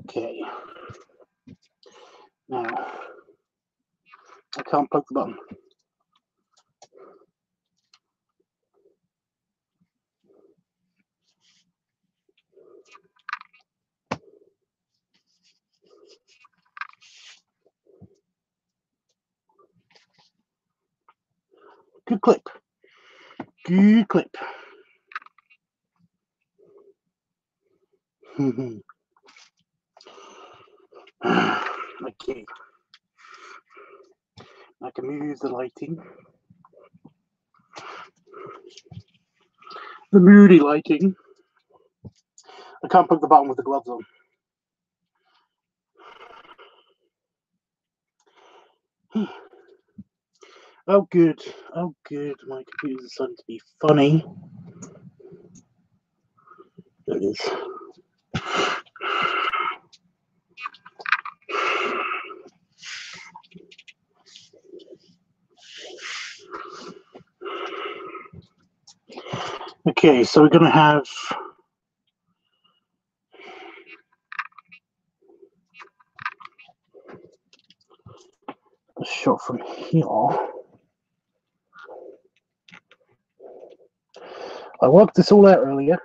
Okay. Now, I can't poke the button. Good clip. Good clip. Okay. I can move the lighting. The moody lighting. I can't poke the button with the gloves on. Oh, good. Oh, good. My computer's starting to be funny. There it is. Okay, so we're going to have a shot from here. I worked this all out earlier.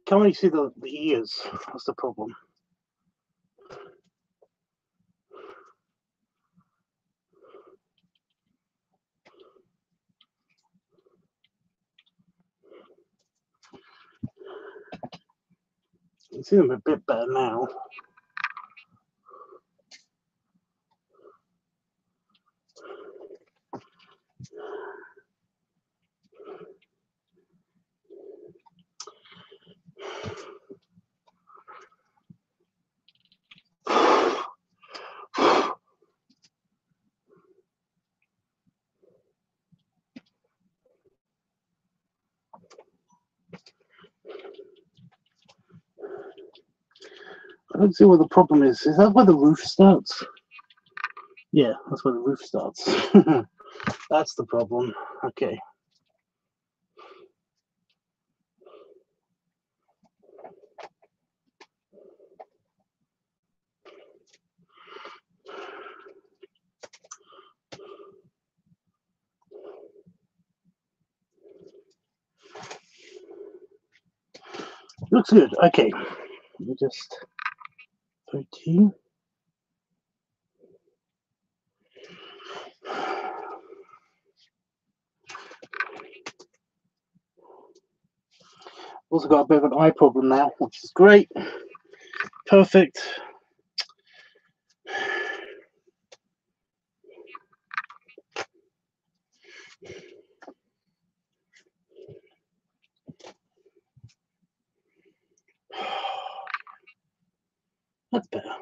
Can't really see the ears. That's the problem. You can see them a bit better now. I don't see what the problem is. Is that where the roof starts? Yeah, that's where the roof starts. That's the problem. Okay. Looks good. Okay. Let me just 13. Also got a bit of an eye problem now, which is great. Perfect. That's better.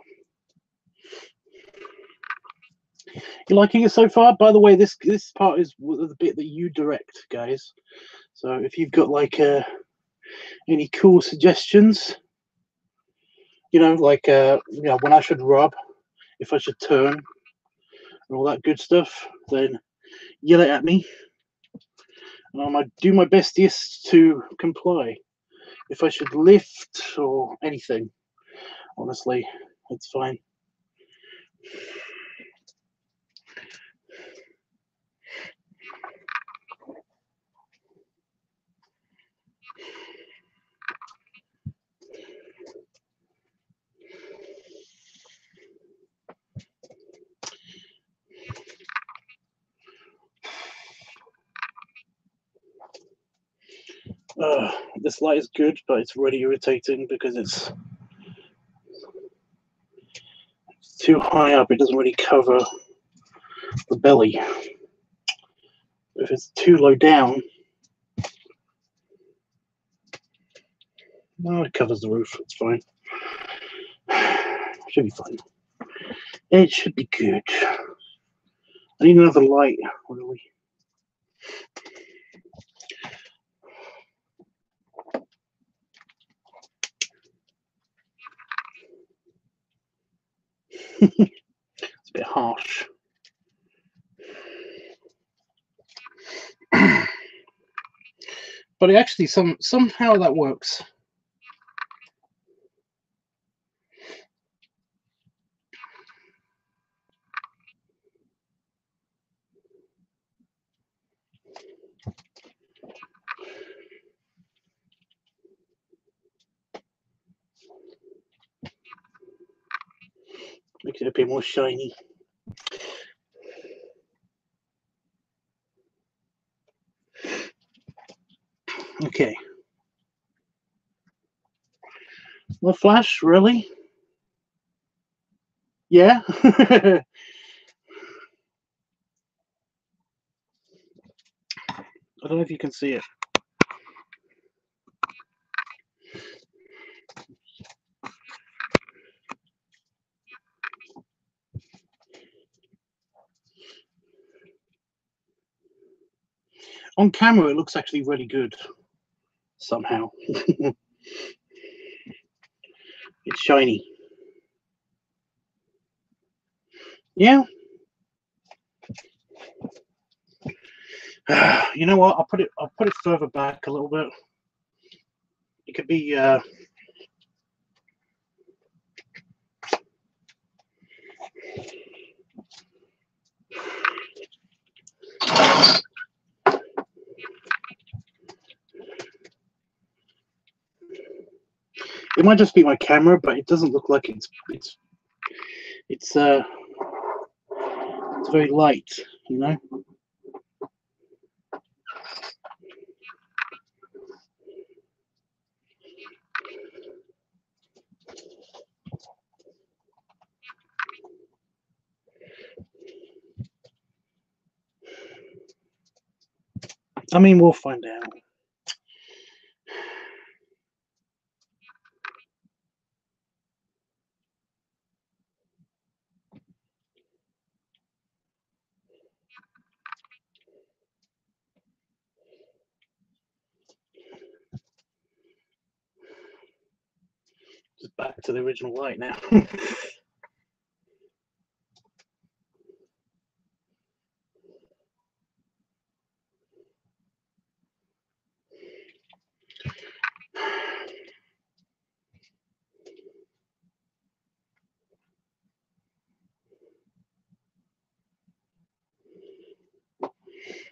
You liking it so far? By the way, this part is the bit that you direct, guys. So if you've got like any cool suggestions, you know, like when I should rub, if I should turn, and all that good stuff, then yell it at me, and I might do my bestest to comply. If I should lift or anything, honestly, it's fine. This light is good, but it's really irritating because it's too high up. It doesn't really cover the belly. If it's too low down, no, it covers the roof. It's fine. Should be fine. It should be good. I need another light, really. It's a bit harsh. But it actually somehow that works. Makes it a bit more shiny. Okay. More flash, really? Yeah? I don't know if you can see it. On camera, it looks actually really good. Somehow. It's shiny. Yeah. You know what? I'll put it further back a little bit. It could be it might just be my camera, but it doesn't look like it's very light, you know. I mean, we'll find out. Just back to the original light now.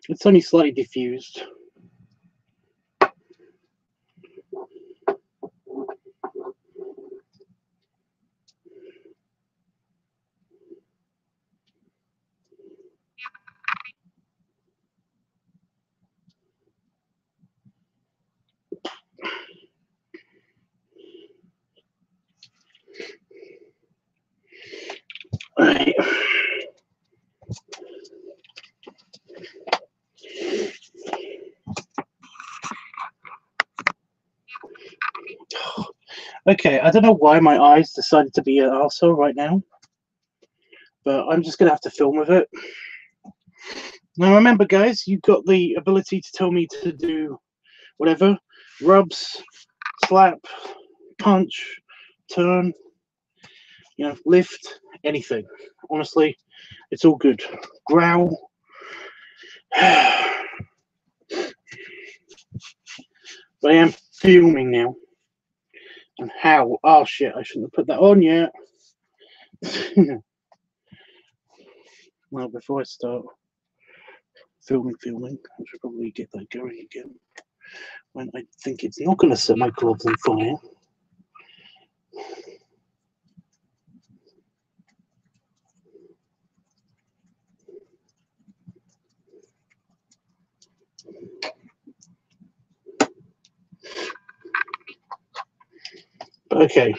It's only slightly diffused. Right. Okay, I don't know why my eyes decided to be an arsehole right now, but I'm just gonna have to film with it. Now remember, guys, you've got the ability to tell me to do whatever. Rubs, slap, punch, turn, you know, lift, anything. Honestly, it's all good. Growl. But I am filming now. And how? Oh shit, I shouldn't have put that on yet. Well, before I start filming, I should probably get that going again. When I think it's not going to set my gloves on fire. Okay.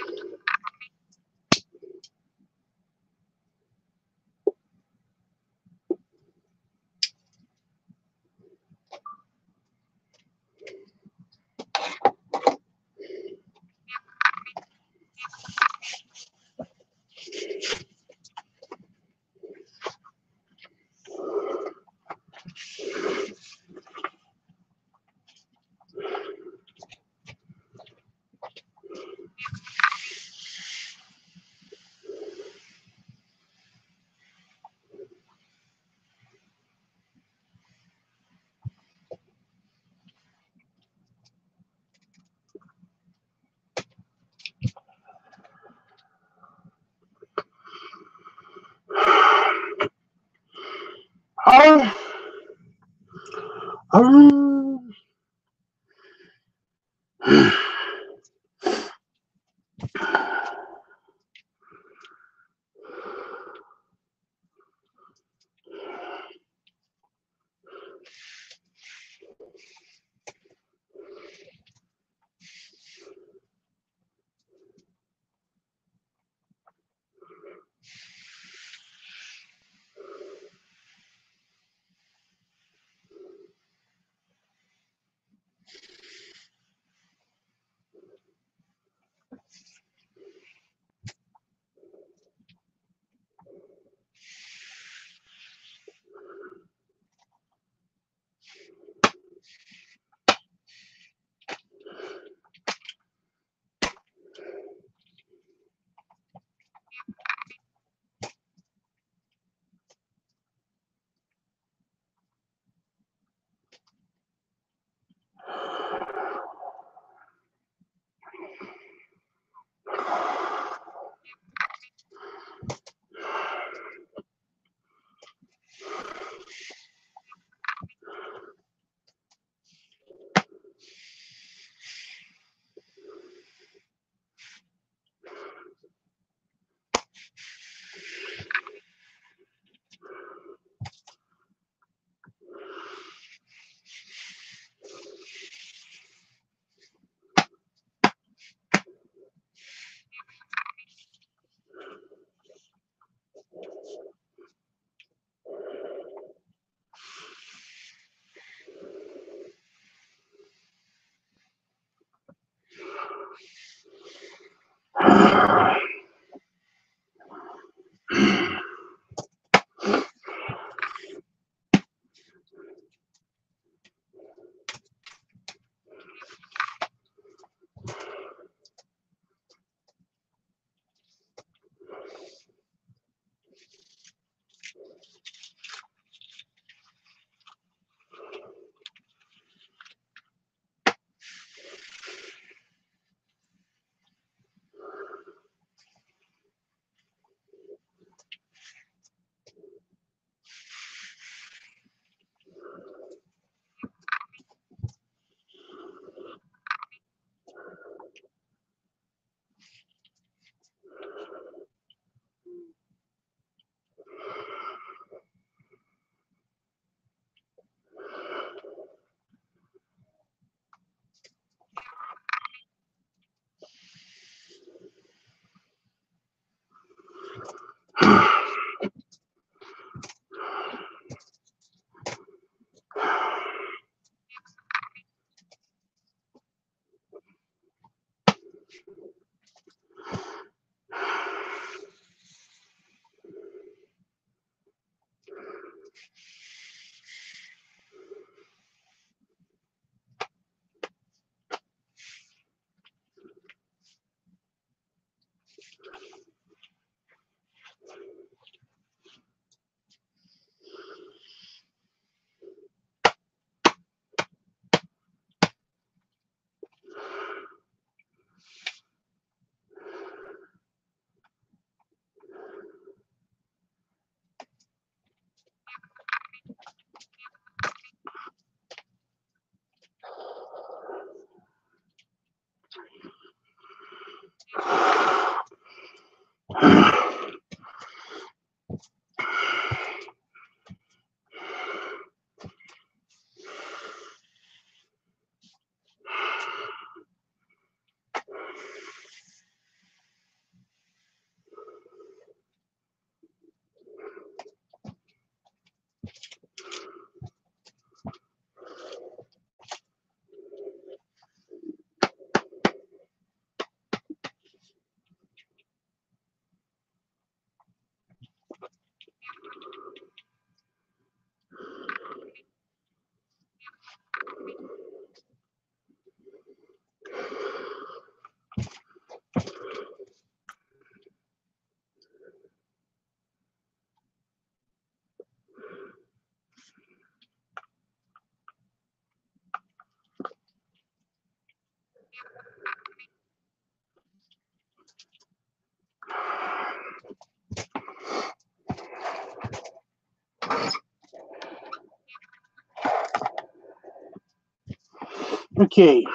Okay.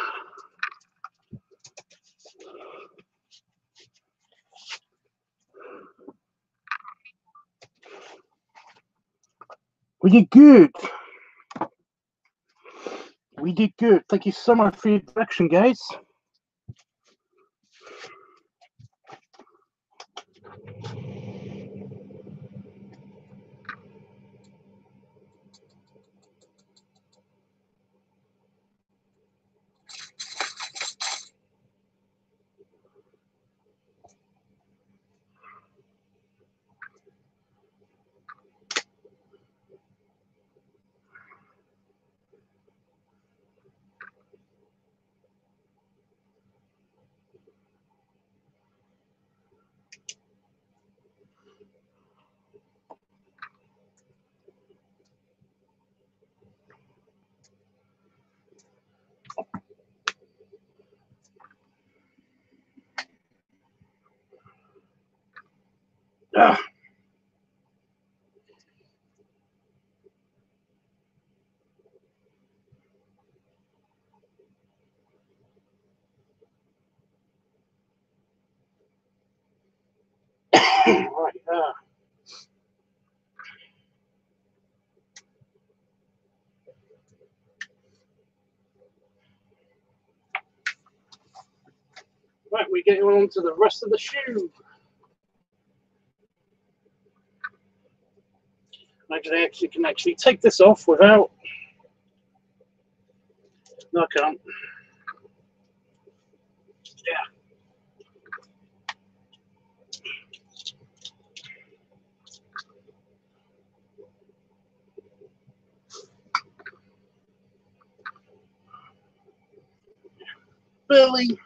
We did good. We did good. Thank you so much for your direction, guys. Ah. Right. Right, we're getting on to the rest of the shoe. I actually can take this off without. No, I can't. Yeah. Billy.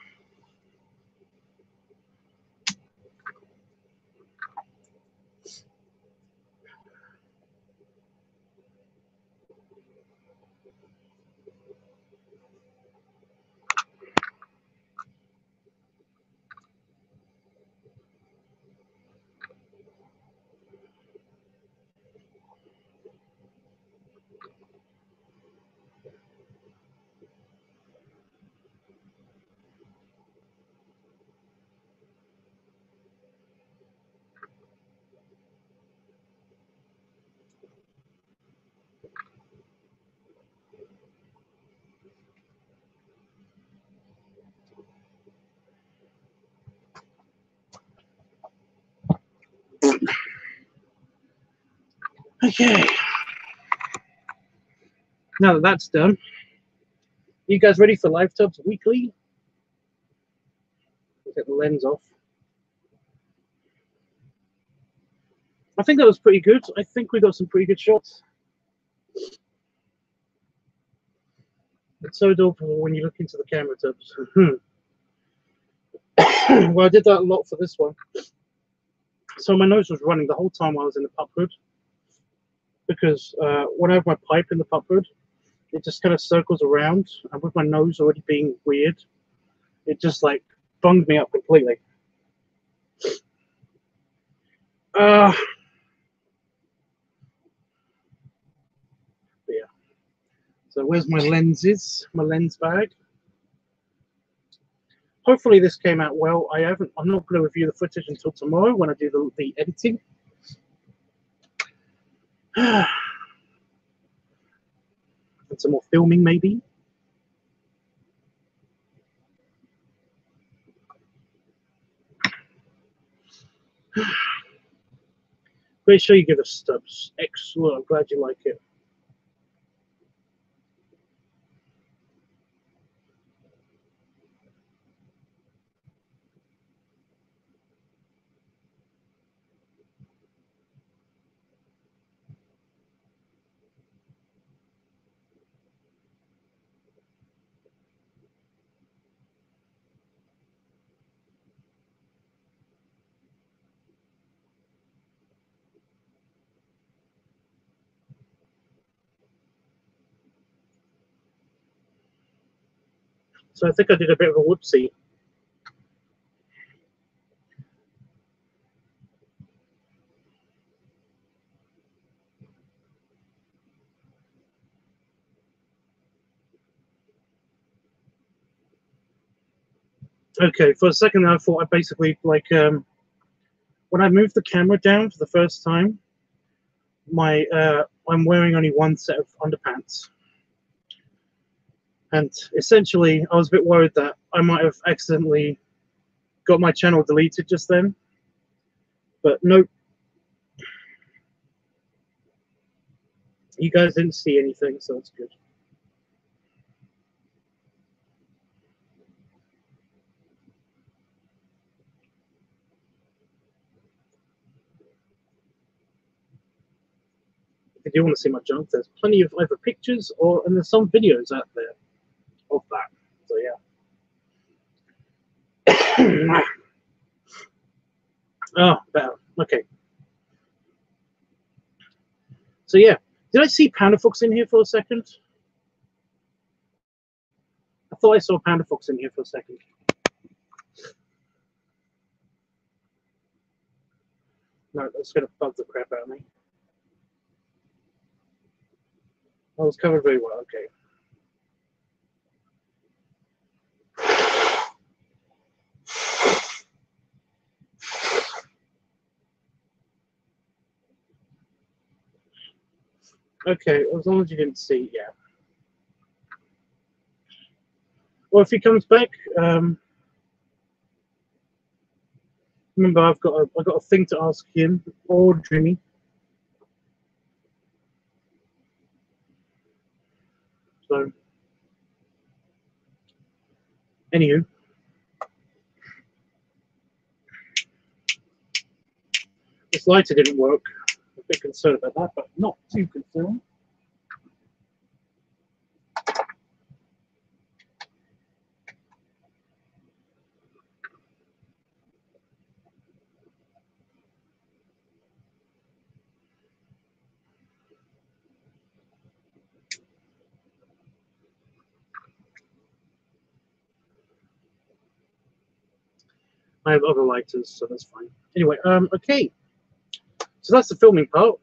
Okay. Now that that's done, you guys ready for LiveTubs Weekly? We'll get the lens off. I think that was pretty good. I think we got some pretty good shots. It's so adorable when you look into the camera tubs. Well, I did that a lot for this one. So my nose was running the whole time I was in the pup hood, because when I have my pipe in the pup hood, it just kind of circles around, and with my nose already being weird, it just like bunged me up completely. Yeah. So where's my lenses? My lens bag. Hopefully this came out well. I'm not going to review the footage until tomorrow when I do the editing. And some more filming maybe. Make sure you give us stubs. Excellent. I'm glad you like it. So I think I did a bit of a whoopsie. Okay, for a second I thought I basically, like, when I moved the camera down for the first time, I'm wearing only one set of underpants. And essentially, I was a bit worried that I might have accidentally got my channel deleted just then. But nope. You guys didn't see anything, so it's good. If you do want to see my junk, there's plenty of either pictures and there's some videos out there of that. So yeah. Oh, better. Okay. So yeah, did I see Panda Fox in here for a second? I thought I saw Panda Fox in here for a second. No, that's gonna bug the crap out of me. I was covered very well. Okay. Okay, as long as you didn't see, yeah. Well, if he comes back, remember I've got a thing to ask him or Jimmy. So, anywho, this lighter didn't work. I'm a bit concerned about that, but not too concerned. I have other lighters, so that's fine. Anyway, okay. So that's the filming part.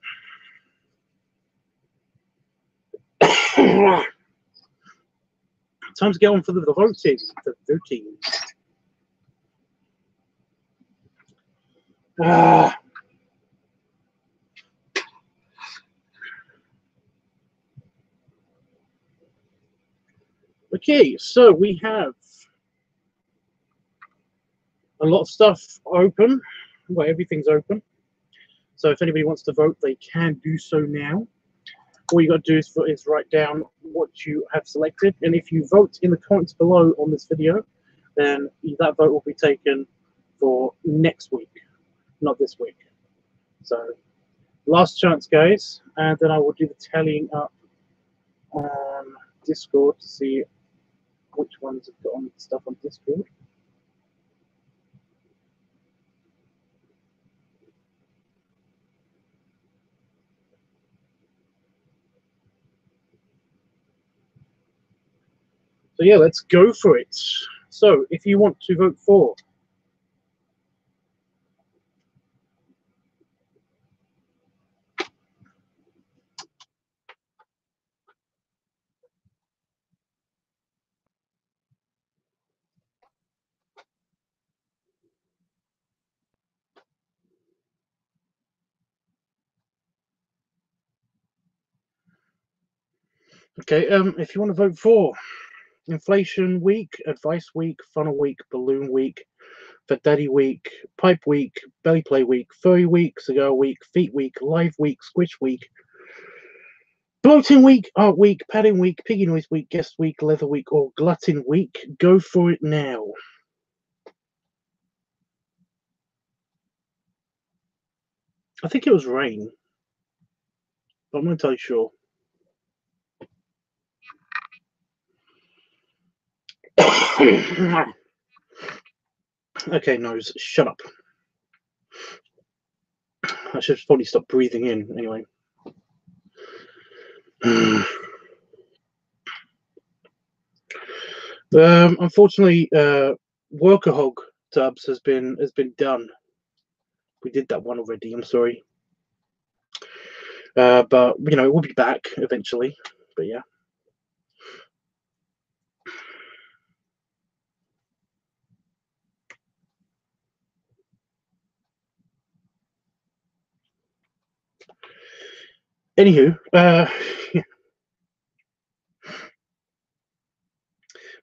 Time to get on for the voting. The voting. Okay, so we have a lot of stuff open. Well, everything's open. So if anybody wants to vote, they can do so now. All you got to do is write down what you have selected, and if you vote in the comments below on this video, then that vote will be taken for next week, not this week. So last chance, guys, and then I will do the tallying up on Discord to see which ones have got on stuff on Discord. So yeah, let's go for it. So if you want to vote for if you want to vote for Inflation Week, Advice Week, Funnel Week, Balloon Week, For Daddy Week, Pipe Week, Belly Play Week, Furry Week, Cigar Week, Feet Week, Live Week, Squish Week, Bloating Week, Art Week, Padding Week, Piggy Noise Week, Guest Week, Leather Week, or Glutton Week, go for it now. I think it was rain, but I'm not entirely sure. Okay, nose, shut up. I should probably stop breathing in anyway. Unfortunately, Workahog Tubbs has been done. We did that one already. I'm sorry, but you know we'll be back eventually. But yeah. Anywho,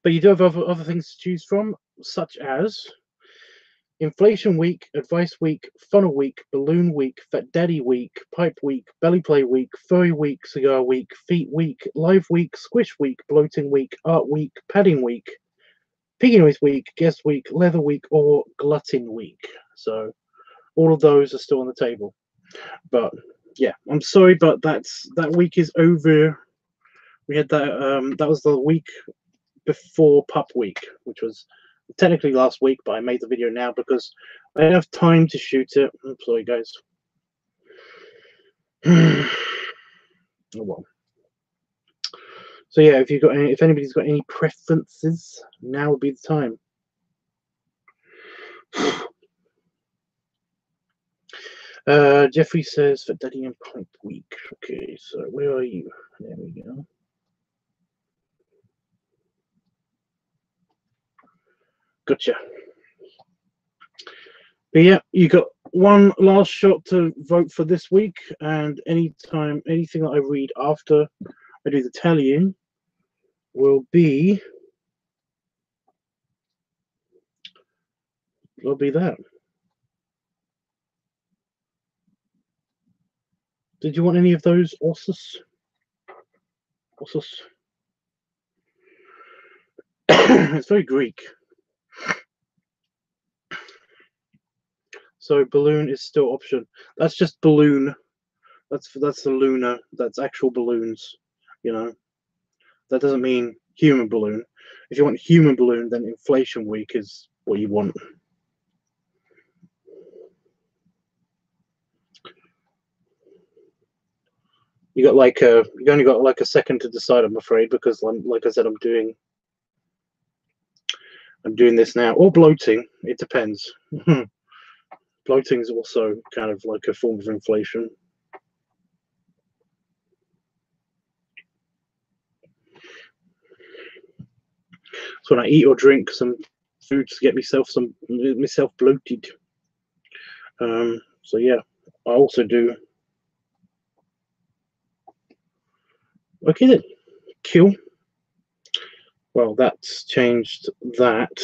but you do have other things to choose from, such as Inflation Week, Advice Week, Funnel Week, Balloon Week, Fat Daddy Week, Pipe Week, Belly Play Week, Furry Week, Cigar Week, Feet Week, Live Week, Squish Week, Bloating Week, Art Week, Padding Week, Piggy Noise Week, Guest Week, Leather Week, or Glutton Week. So all of those are still on the table. But yeah, I'm sorry, but that week is over. We had that that was the week before Pup Week, which was technically last week, but I made the video now because I didn't have time to shoot it. I'm sorry, guys. Oh well. So yeah, if anybody's got any preferences, now would be the time. Jeffrey says for Daddy and Pipe Week. Okay, so where are you? There we go. Gotcha. But yeah, you got one last shot to vote for this week, and anything that I read after I do the tallying will be that. Did you want any of those, Orsus? It's very Greek. So balloon is still option. That's just balloon. That's the lunar. That's actual balloons. You know, that doesn't mean human balloon. If you want human balloon, then Inflation Week is what you want. You only got like a second to decide, I'm afraid, because like I said, I'm doing this now. Or bloating, it depends. Bloating is also kind of like a form of inflation. So when I eat or drink some food to get myself bloated. So yeah, I also do. Okay then, cool. Well, that's changed that.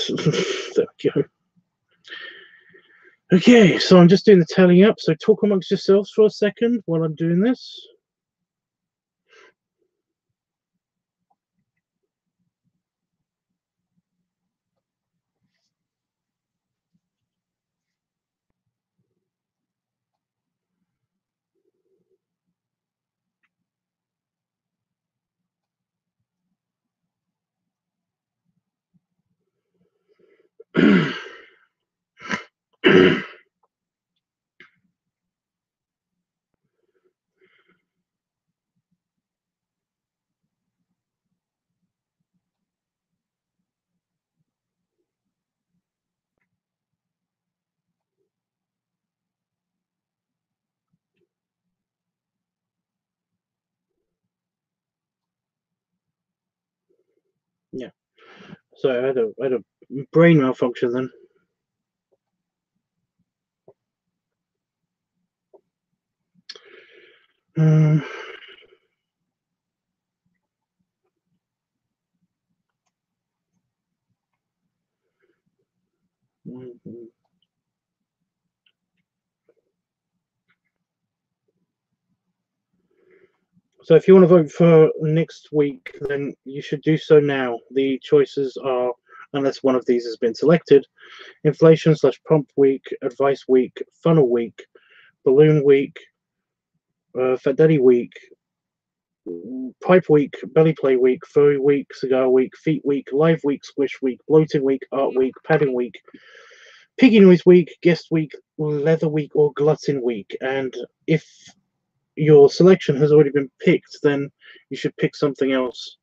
There we go. Okay, so I'm just doing the tallying up. So talk amongst yourselves for a second while I'm doing this. Yeah. So I had a brain malfunction then. So if you want to vote for next week, then you should do so now. The choices are, unless one of these has been selected, Inflation/Pump Week, Advice Week, Funnel Week, Balloon Week, Fat Daddy Week, Pipe Week, Belly Play Week, Furry Week, Cigar Week, Feet Week, Live Week, Squish Week, Bloating Week, Art Week, Padding Week, Piggy Noise Week, Guest Week, Leather Week, or Glutton Week. And if your selection has already been picked, then you should pick something else,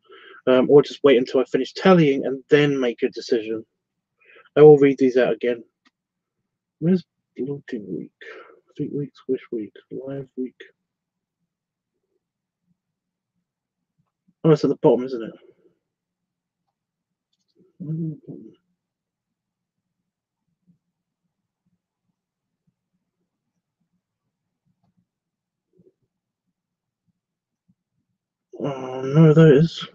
or just wait until I finish tallying and then make a decision. I will read these out again. Where's Bloating Week? Feet Week, Squish Week, Live Week. Oh, it's at the bottom, isn't it? is.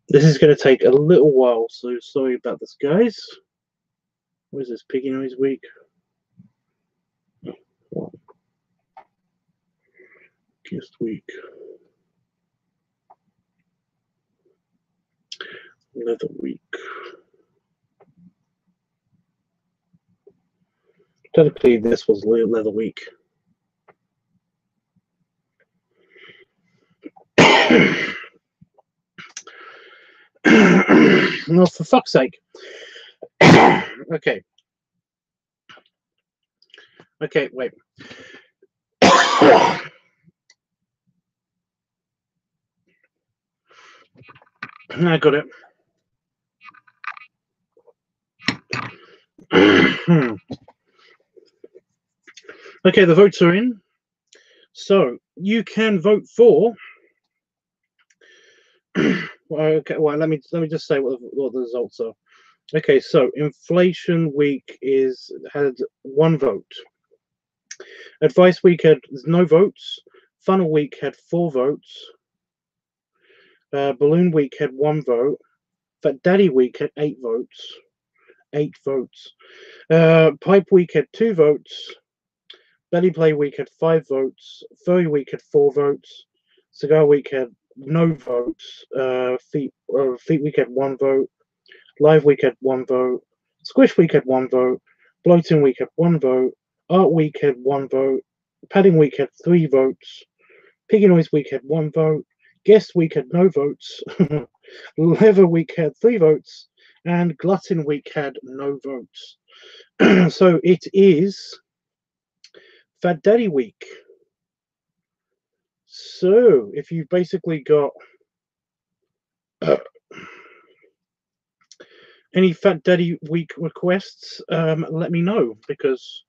This is going to take a little while, so sorry about this, guys. Where's this piggy noise week? What? Guest week. Leather week. Technically, this was leather week. No, for fuck's sake. Okay. Okay, wait. I got it. Okay, the votes are in. So you can vote for. Okay, well, let me just say what the results are. Okay, so inflation week had 1 vote. Advice week had no votes. Funnel week had 4 votes. Balloon week had 1 vote. Fat Daddy week had 8 votes. 8 votes. Pipe week had 2 votes. Belly play week had 5 votes. Furry week had 4 votes. Cigar week had no votes. Feet week had 1 vote. Live week had 1 vote. Squish week had 1 vote. Bloating week had 1 vote. Art week had 1 vote. Padding week had 3 votes. Piggy noise week had 1 vote. Guest week had no votes. Leather week had 3 votes. And glutton week had no votes. So it is Fat Daddy week. So if you've basically got any Fat Daddy week requests, let me know, because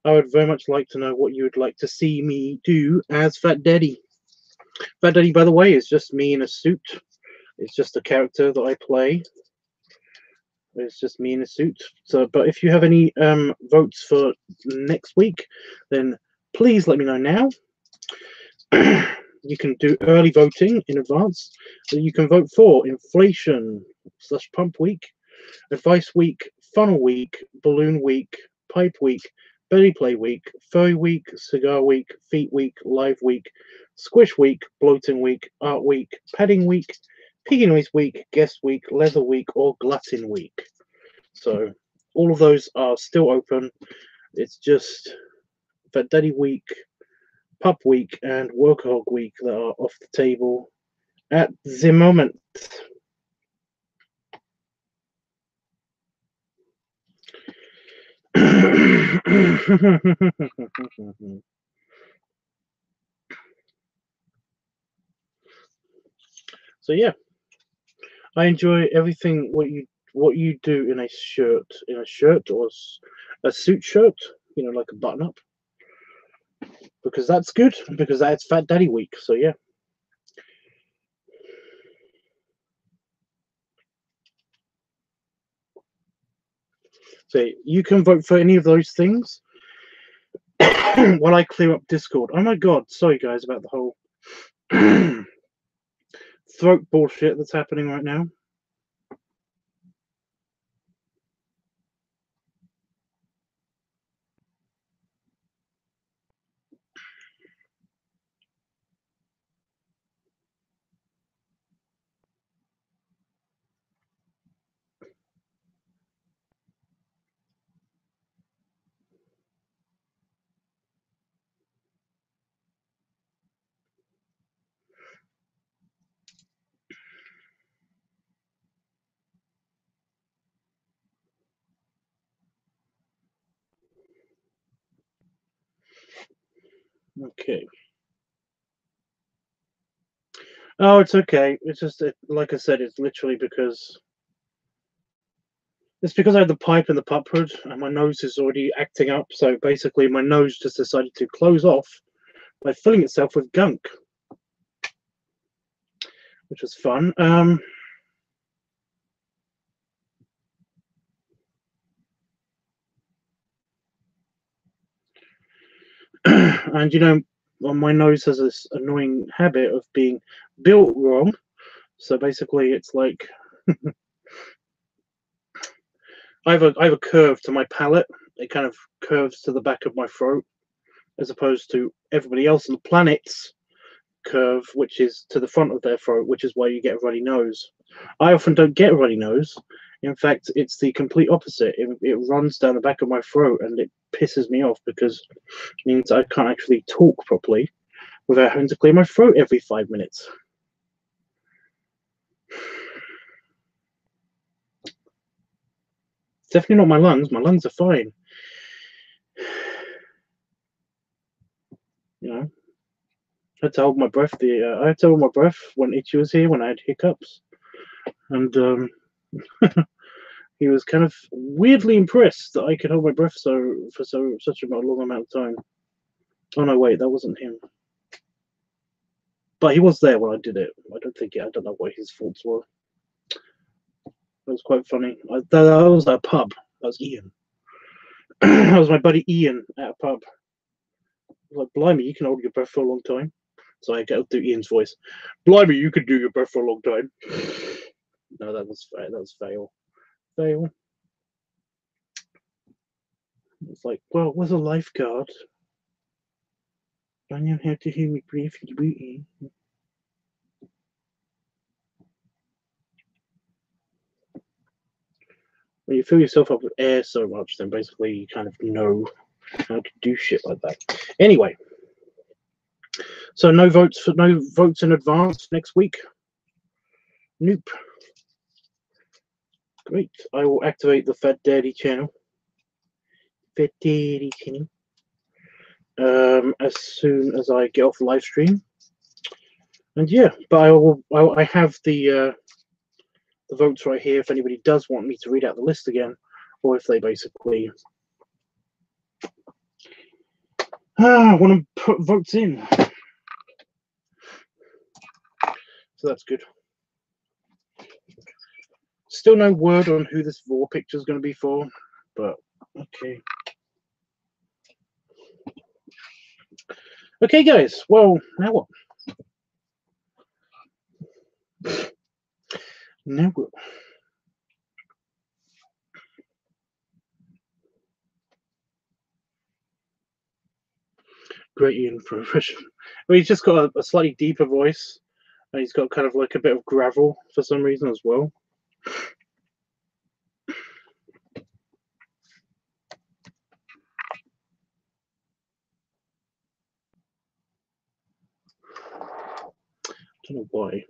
I would very much like to know what you would like to see me do as Fat Daddy. Fat Daddy, by the way, is just me in a suit. It's just a character that I play. It's just me in a suit. So, but if you have any votes for next week, then please let me know now. You can do early voting in advance. So you can vote for inflation / pump week, advice week, funnel week, balloon week, pipe week, belly play week, furry week, cigar week, feet week, live week, squish week, bloating week, art week, padding week, piggy noise week, guest week, leather week, or glutton week. So all of those are still open. It's just Fat Daddy week, Pup week, and Workahog week that are off the table at the moment. So yeah, I enjoy everything what you do in a shirt or a suit shirt, like a button up, because that's good, because that's Fat Daddy week. So yeah. So you can vote for any of those things while I clear up Discord. Oh my god, sorry guys about the whole throat bullshit that's happening right now. Okay. Oh, it's okay. It's just like I said, it's literally because It's because I had the pipe in the pup hood and my nose is already acting up. So basically, my nose just decided to close off by filling itself with gunk, which was fun. And you know, my nose has this annoying habit of being built wrong. So basically, it's like I have a curve to my palate. It kind of curves to the back of my throat, as opposed to everybody else on the planet's curve, which is to the front of their throat, which is why you get a runny nose. I often don't get a runny nose. In fact, it's the complete opposite. It runs down the back of my throat, and it pisses me off because it means I can't actually talk properly without having to clear my throat every 5 minutes. It's definitely not my lungs. My lungs are fine. You know, I had to hold my breath. I had to hold my breath when Itchy was here when I had hiccups, and he was kind of weirdly impressed that I could hold my breath for such a long amount of time. Oh no, wait, that wasn't him. But he was there when I did it. I don't know what his thoughts were. It was quite funny. That was at a pub. That was Ian. That was my buddy Ian at a pub. I was like, blimey, you can hold your breath for a long time. So I go do Ian's voice. Blimey, you could do your breath for a long time. No, that was fail. Fail. It's like, well, it was a lifeguard. I know how to hear me briefly. When you fill yourself up with air so much, then basically you kind of know how to do shit like that. Anyway, so no votes in advance next week. Nope. Great. I will activate the Fat Daddy channel. Fat Daddy channel. As soon as I get off live stream. And yeah, but I have the votes right here if anybody does want me to read out the list again, or if they basically want to put votes in. So that's good. Still no word on who this Vor picture is going to be for, but okay. Okay, guys. Well, now what? Now what? Great Ian for a fresh. Well, he's just got a slightly deeper voice, and he's got kind of like a bit of gravel for some reason as well. I don't know why.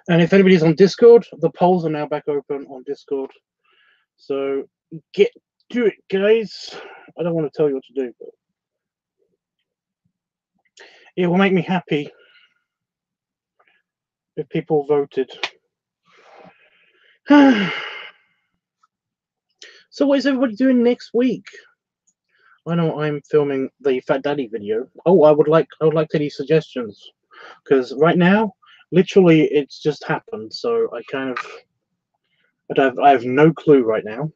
And if anybody's on Discord, the polls are now back open on Discord. So get to it, guys. I don't want to tell you what to do, but it will make me happy if people voted. So what is everybody doing next week? I know I'm filming the Fat Daddy video. Oh, I would like any suggestions, because right now, literally, it's just happened. So I have no clue right now.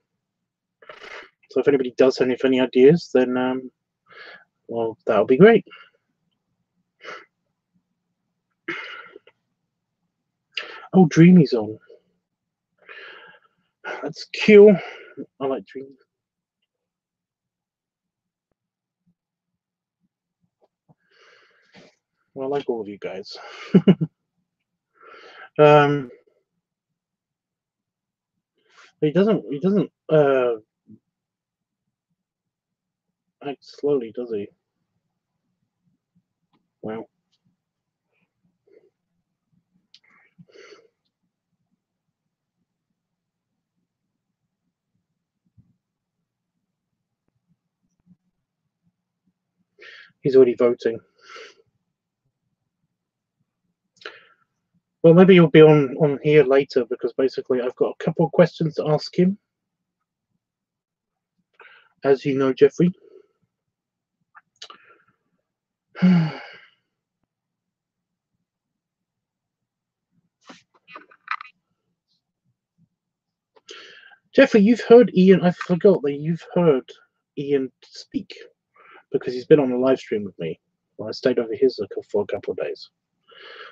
So if anybody does have any ideas, then well, that'll be great. Oh, Dreamy's on. That's cool. I like Dreamy. Well, I like all of you guys. He doesn't act slowly, does he? Well, he's already voting. Well, maybe he'll be on here later, because basically I've got a couple of questions to ask him. As you know, Jeffrey. Jeffrey, you've heard Ian. I forgot that you've heard Ian speak, because he's been on a live stream with me. I stayed over his for a couple of days.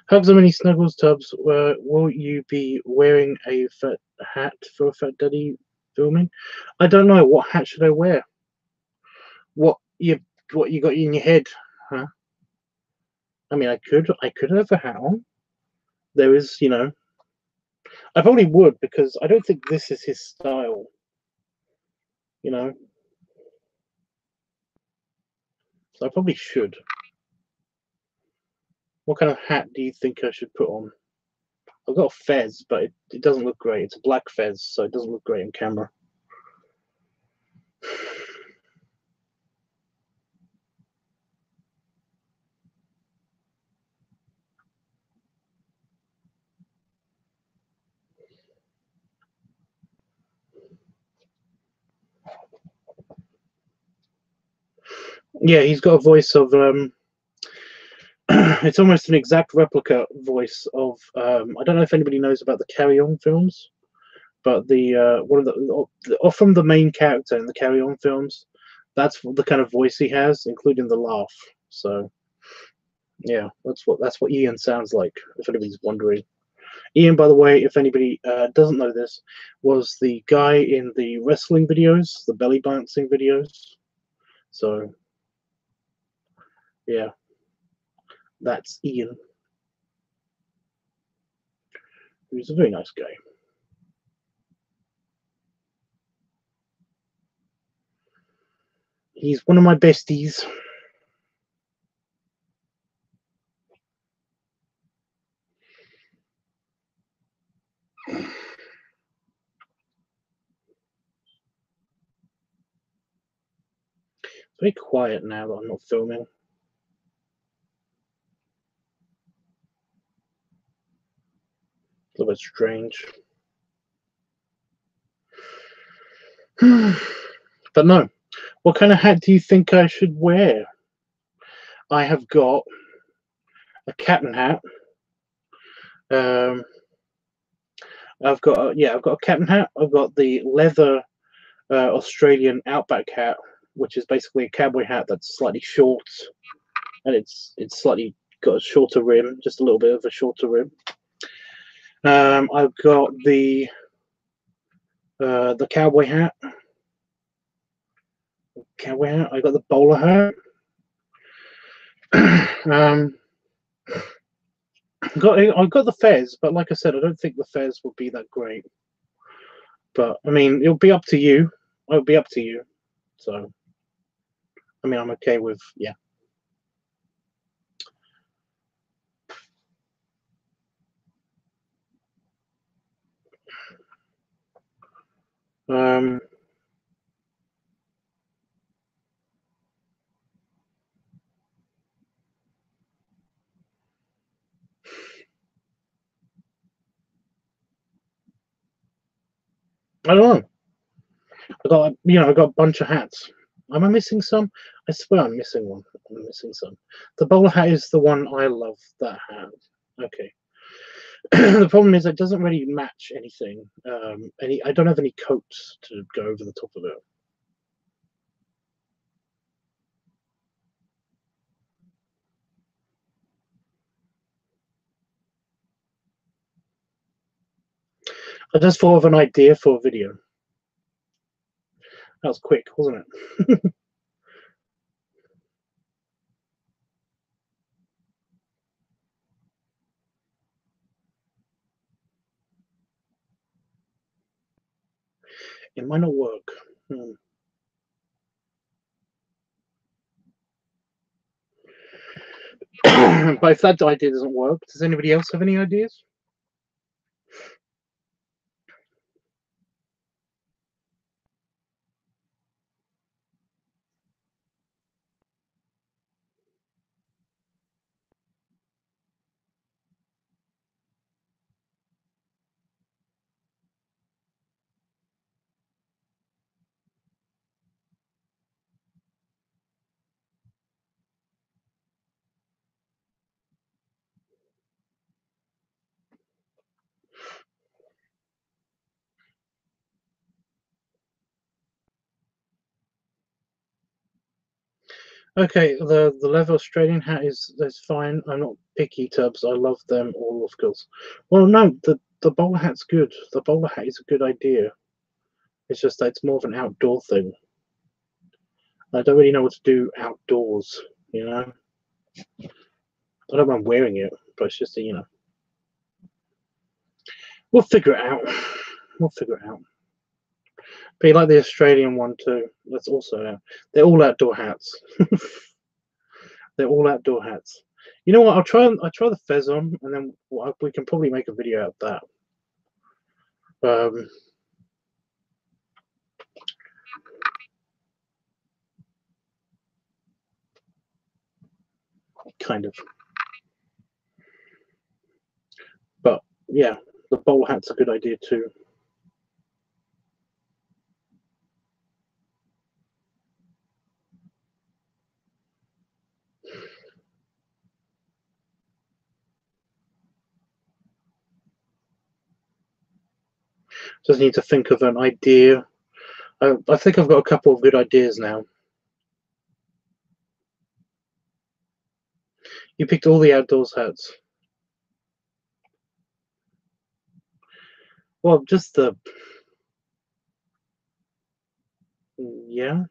Hugs and many snuggles, Tubbs. Will you be wearing a fat hat for Fat Daddy filming? I don't know. What hat should I wear? What you got in your head, huh? I mean, I could have a hat on. There is, I probably would, because I don't think this is his style. So I probably should. What kind of hat do you think I should put on? I've got a fez, but it doesn't look great. It's a black fez, so it doesn't look great on camera. Yeah, he's got a voice of it's almost an exact replica voice of I don't know if anybody knows about the Carry On films, but the one of the from the main character in the Carry On films, that's the kind of voice he has, including the laugh. So yeah, that's what Ian sounds like, if anybody's wondering. Ian, by the way, if anybody doesn't know this, was the guy in the wrestling videos, the belly bouncing videos. So yeah, that's Ian, who's a very nice guy. He's one of my besties. Very quiet now that I'm not filming. A little bit strange. But no. What kind of hat do you think I should wear? I have got a captain hat. I've got a captain hat. I've got the leather Australian Outback hat, which is basically a cowboy hat that's slightly short, and it's slightly got a shorter rim, just a little bit of a shorter rim. I've got the cowboy hat. I got the bowler hat. I've got the fez, but like I said, I don't think the fez would be that great. But I mean, it'll be up to you. It'll be up to you. So, I mean, I'm okay with yeah. I don't know. I got a bunch of hats. Am I missing some? I swear I'm missing one. I'm missing some. The bowler hat is the one I love. That hat. Okay. The problem is it doesn't really match anything. I don't have any coats to go over the top of it. I just thought of an idea for a video. That was quick, wasn't it? It might not work. But if that idea doesn't work, does anybody else have any ideas? Okay, the leather Australian hat that's fine. I'm not picky, Tubbs. I love them all, of course. Well, no, the bowler hat's good. The bowler hat is a good idea. It's just that it's more of an outdoor thing. I don't really know what to do outdoors. You know, I don't mind wearing it, but it's just we'll figure it out. We'll figure it out. But you like the Australian one too. That's also out. They're all outdoor hats. They're all outdoor hats. You know what? I'll try the fez on, and then we can probably make a video out of that. Kind of. But yeah, the bowl hat's a good idea too. Just need to think of an idea. I think I've got a couple of good ideas now. You picked all the outdoors hats. Well, just the yeah.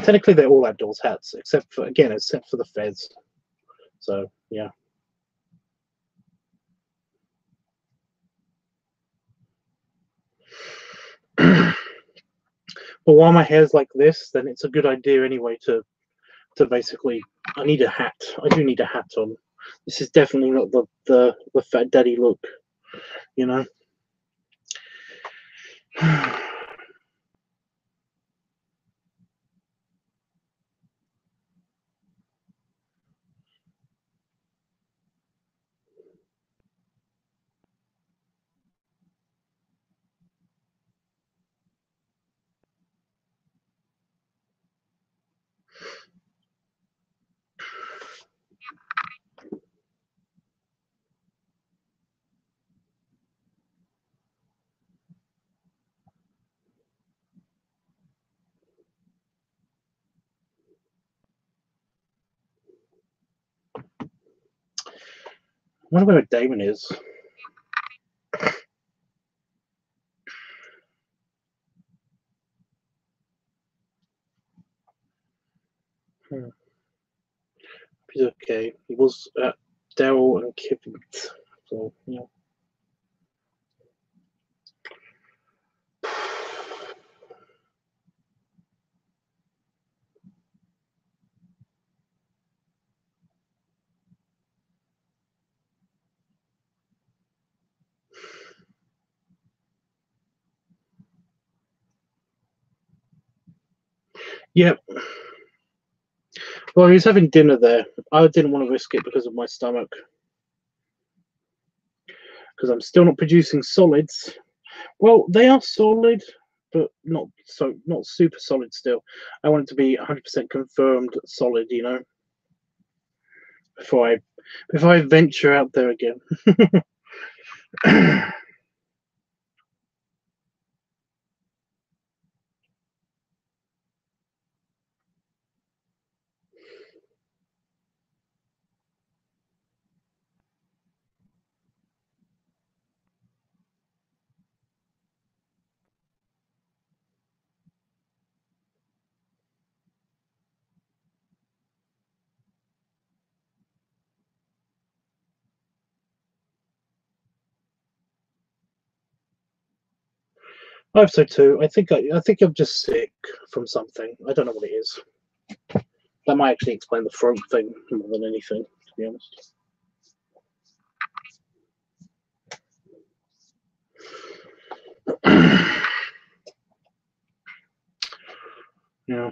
Technically, they're all outdoors hats, except for the fez. So yeah. But while my hair's like this, then it's a good idea anyway to basically. I need a hat. I do need a hat on. This is definitely not the fat daddy look, you know. I wonder where Damon is. He's okay. He was at Daryl and Kippen's, so yeah. Yep. Well, he was having dinner there. I didn't want to risk it because of my stomach. Because I'm still not producing solids. Well, they are solid, but not super solid still. I want it to be 100% confirmed solid, you know, before I venture out there again. I hope so too. I think I'm just sick from something. I don't know what it is. That might actually explain the throat thing more than anything, to be honest. Yeah.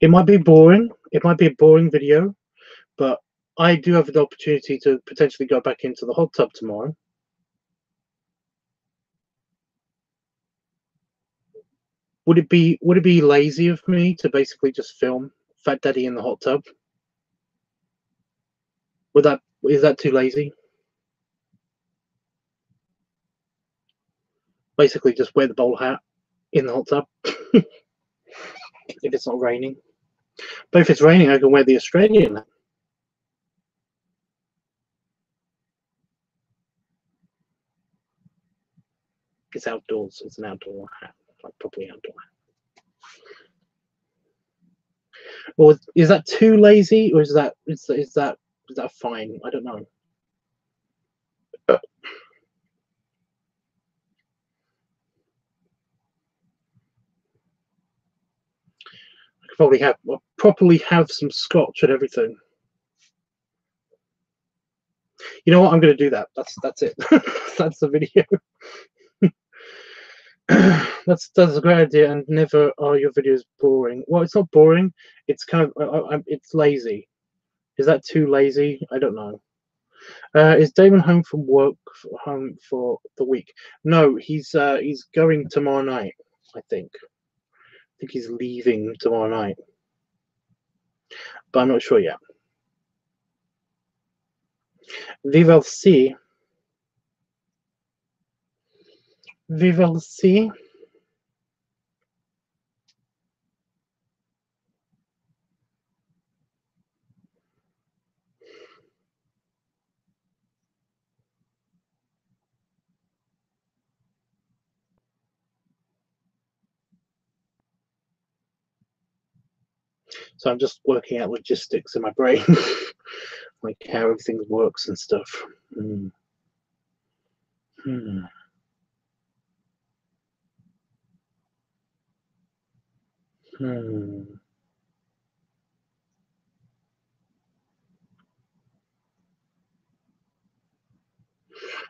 It might be boring. It might be a boring video, but I do have the opportunity to potentially go back into the hot tub tomorrow. Would it be lazy of me to basically just film Fat Daddy in the hot tub? Is that too lazy? Basically just wear the bowl hat in the hot tub. If it's not raining. But if it's raining, I can wear the Australian hat. It's outdoors. It's an outdoor hat, like properly outdoor hat. Or is that too lazy, or is that fine? I don't know. I could properly have some scotch and everything. You know what? I'm going to do that. That's it. That's the video. that's a great idea. And never are your videos boring. Well, it's not boring. It's kind of it's lazy. Is that too lazy? I don't know. Is Damon home from work? Home for the week? No, he's going tomorrow night. I think he's leaving tomorrow night, but I'm not sure yet. We will see. We will see. So I'm just working out logistics in my brain, like how everything works and stuff. Hmm. Hmm. Hmm.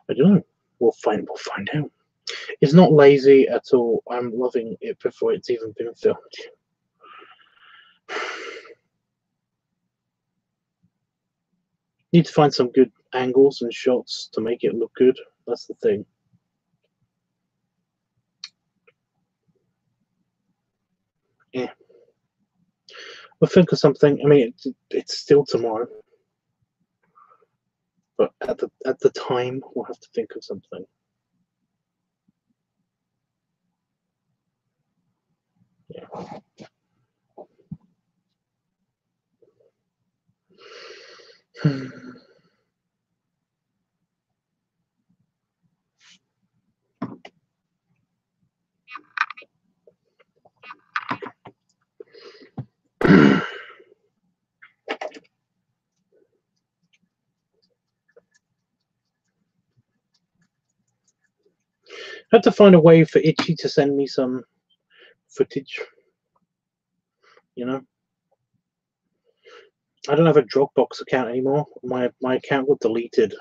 I don't know. We'll find out. It's not lazy at all. I'm loving it before it's even been filmed. Need to find some good angles and shots to make it look good. That's the thing. Yeah. We'll think of something. I mean, it's still tomorrow, but at the time, we'll have to think of something. Yeah. I have to find a way for Itchy to send me some footage. You know, I don't have a Dropbox account anymore. My account got deleted.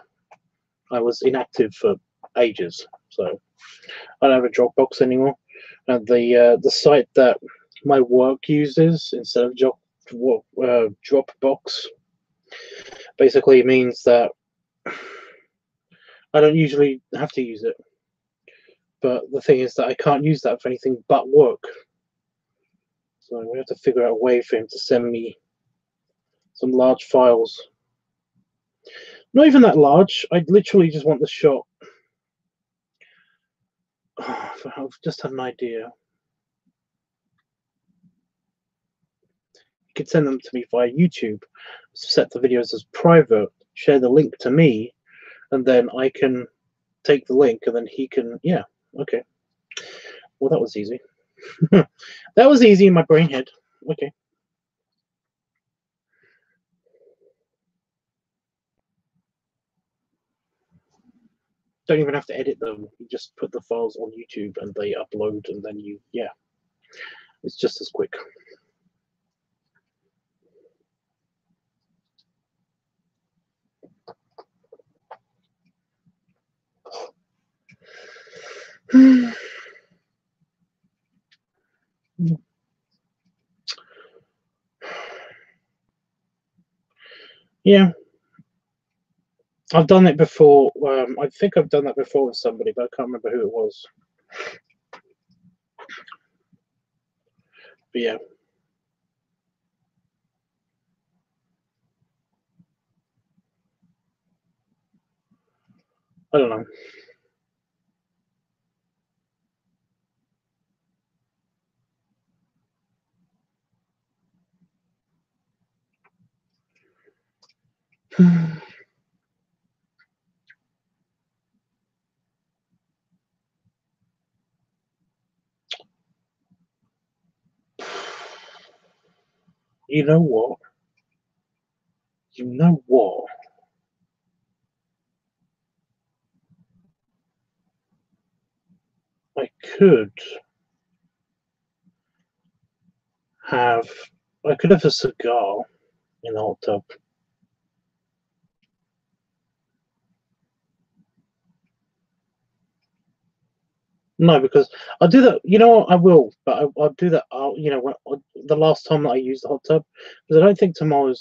I was inactive for ages, so I don't have a Dropbox anymore. And the site that my work uses instead of Dropbox basically means that I don't usually have to use it. But the thing is that I can't use that for anything but work. So we have to figure out a way for him to send me some large files. Not even that large. I literally just want the shot. I've just had an idea. could send them to me via YouTube, set the videos as private, share the link to me, and then I can take the link, and then he can, yeah, okay. Well, that was easy. That was easy in my brain head. Okay. Don't even have to edit them. You just put the files on YouTube and they upload, and then you, yeah, it's just as quick. Yeah, I've done it before. I think I've done that before with somebody, but I can't remember who it was. But yeah. I don't know. You know what? You know what? I could have. I could have a cigar in the hot tub. No, because I'll do that. You know what? I will, but I'll do that. You know, the last time that I use the hot tub, because I don't think tomorrow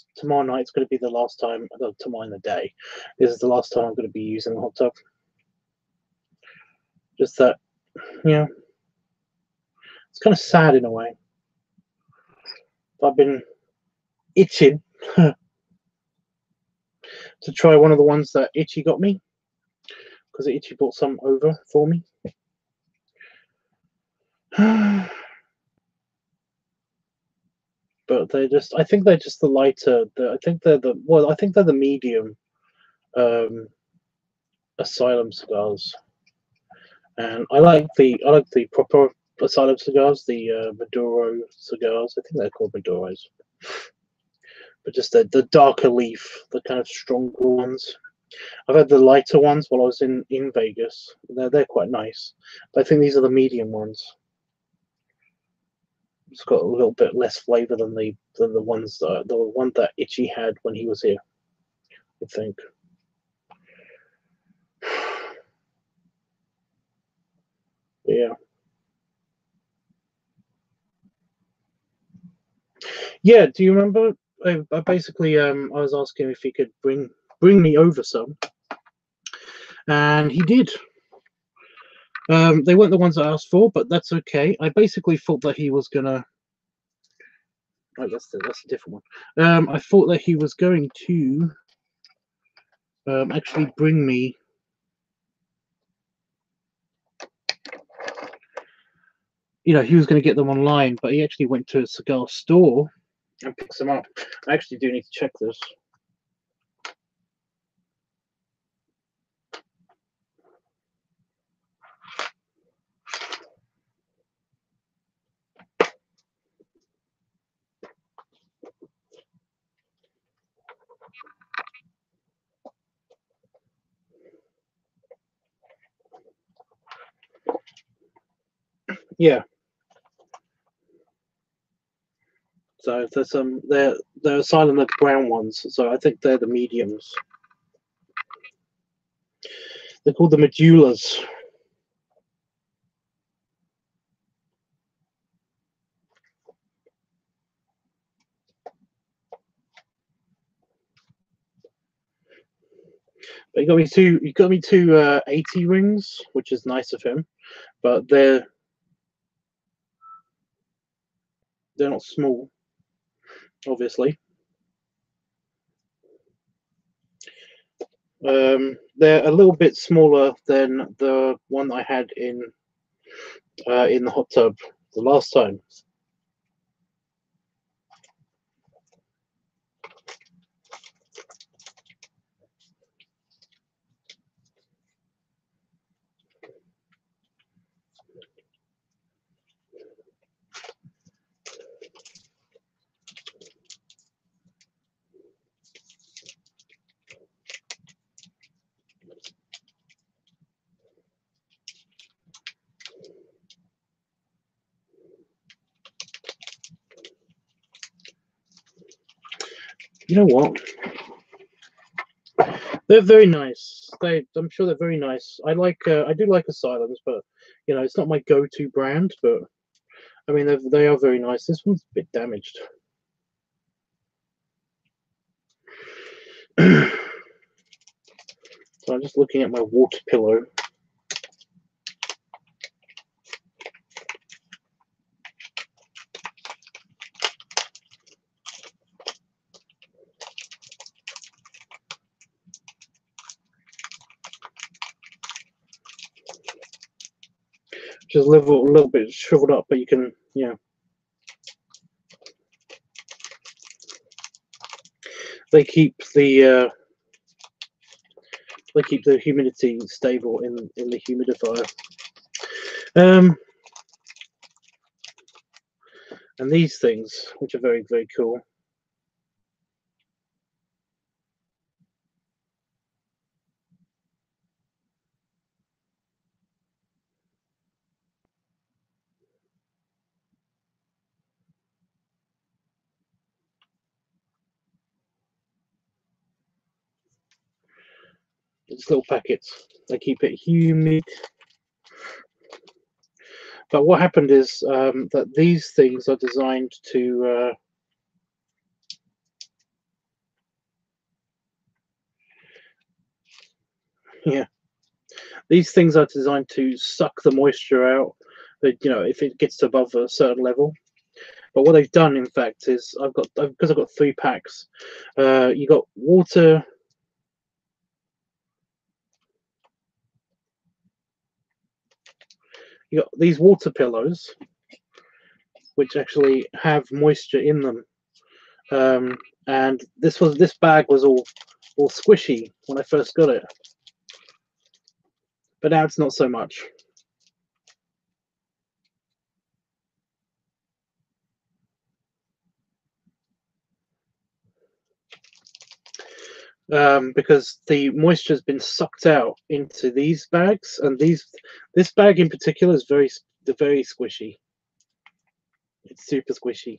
night's going to be the last time. Tomorrow in the day, this is the last time I'm going to be using the hot tub. Just that, yeah, it's kind of sad in a way. I've been itching to try one of the ones that Itchy got me, because Itchy bought some over for me. But they're just, I think they're just the lighter. I think they're the medium Asylum cigars, and I like the proper Asylum cigars, the Maduro cigars. I think they're called Maduros, but just the darker leaf, the kind of stronger ones. I've had the lighter ones while I was in Vegas. They're quite nice, but I think these are the medium ones. It's got a little bit less flavor than the ones the one that Itchy had when he was here, I think. But yeah. Yeah, do you remember? I basically I was asking if he could bring me over some, and he did. They weren't the ones I asked for, but that's okay. I basically thought that he was gonna. Oh, that's a different one. I thought that he was going to actually bring me. You know, he was going to get them online, but he actually went to a cigar store and picked them up. I actually do need to check this. Yeah. So there's some they're Asylum the brown ones. So I think they're the mediums. They're called the medullas. But he got me two 80 rings, which is nice of him. But they're not small, obviously. They're a little bit smaller than the one I had in the hot tub the last time. You know what? They're very nice. I'm sure they're very nice. I do like Asylums, but you know, it's not my go-to brand. But I mean, they are very nice. This one's a bit damaged. So I'm just looking at my water pillow. Just a little bit shriveled up, but you can, yeah. They keep the humidity stable in the humidifier. And these things, which are very, very cool. It's little packets. They keep it humid. But what happened is that these things are designed to yeah, these things are designed to suck the moisture out. You know, if it gets above a certain level. But what they've done, in fact, is because I've got 3 packs. You got water. You got these water pillows, which actually have moisture in them. And this bag was all squishy when I first got it, but now it's not so much. Because the moisture has been sucked out into these bags, and this bag in particular is very squishy. It's super squishy.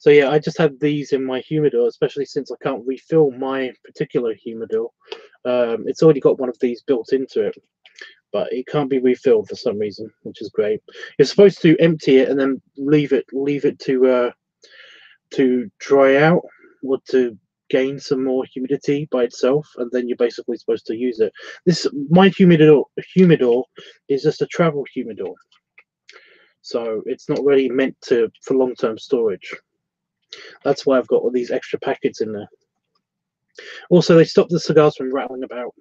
So yeah, I just had these in my humidor, especially since I can't refill my particular humidor. It's already got one of these built into it, but it can't be refilled for some reason, which is great. You're supposed to empty it and then leave it to dry out, or to gain some more humidity by itself, and then you're basically supposed to use it. My humidor is just a travel humidor, so it's not really meant for long-term storage. That's why I've got all these extra packets in there. Also, they stop the cigars from rattling about.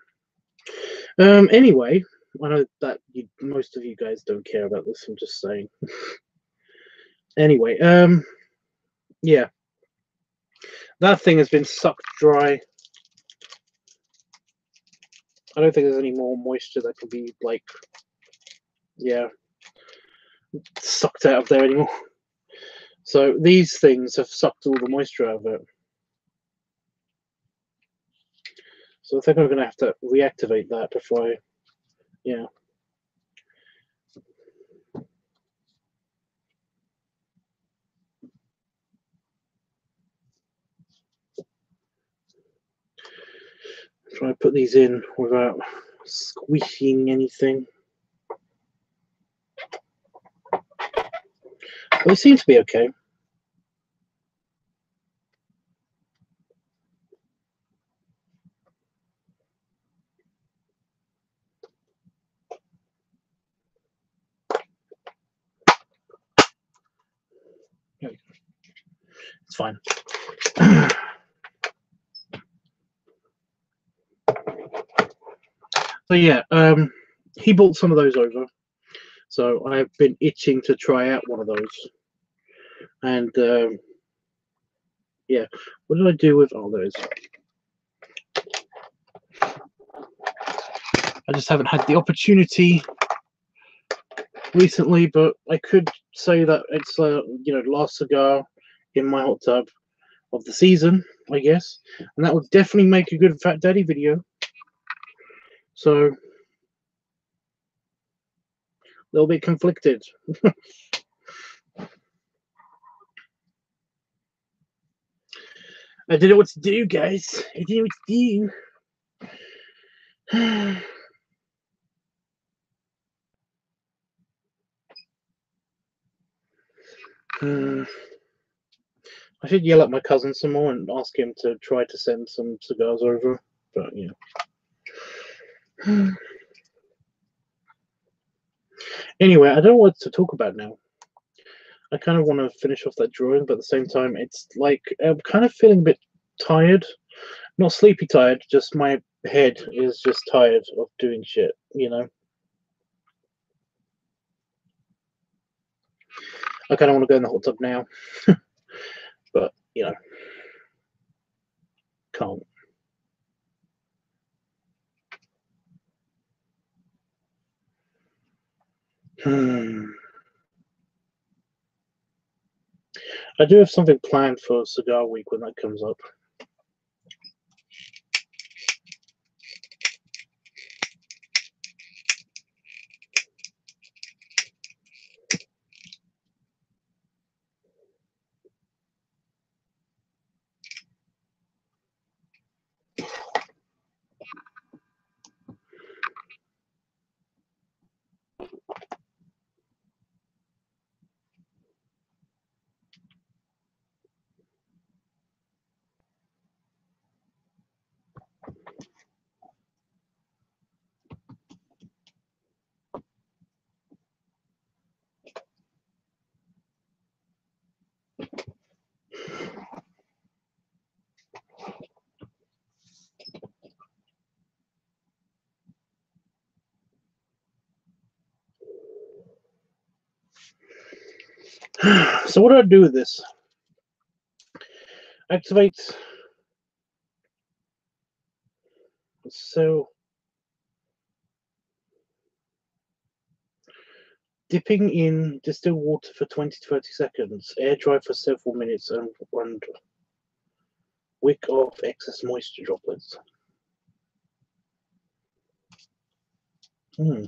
Anyway, I know that most of you guys don't care about this. I'm just saying. Anyway, yeah, that thing has been sucked dry. I don't think there's any more moisture that can be, like, yeah, sucked out of there anymore. So these things have sucked all the moisture out of it. So I think I'm going to have to reactivate that before I, yeah. Try to put these in without squishing anything. Well, they seem to be okay. It's fine. So yeah, he bought some of those over. So I've been itching to try out one of those. And yeah, what did I do with all those? I just haven't had the opportunity recently, but I could say that it's last cigar in my hot tub of the season, I guess, and that would definitely make a good Fat Daddy video. So a little bit conflicted. I didn't know what to do, guys. I didn't know what to do. I should yell at my cousin some more and ask him to try to send some cigars over. But yeah. Anyway, I don't know what to talk about now. I kind of want to finish off that drawing, but at the same time, it's like I'm kind of feeling a bit tired. Not sleepy tired, just my head is just tired of doing shit, you know? I kind of want to go in the hot tub now, but, you know, can't. I do have something planned for Cigar Week when that comes up. So what do I do with this? Activate. So dipping in distilled water for 20 to 30 seconds, air dry for several minutes, and wick off excess moisture droplets. Hmm.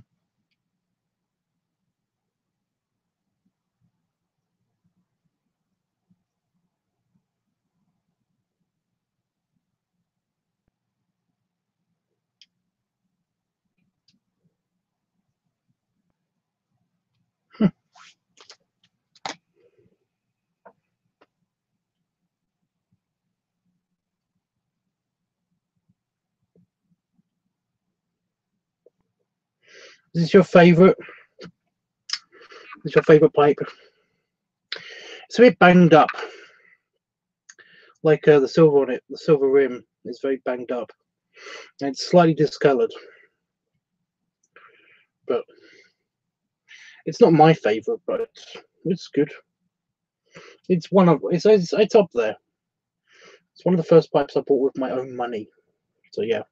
Is this your favorite? Is this your favorite pipe? It's a bit banged up. Like the silver on it, the silver rim is very banged up. And it's slightly discolored. But it's not my favorite, but it's good. It's one of it's up there. It's one of the first pipes I bought with my own money. So yeah.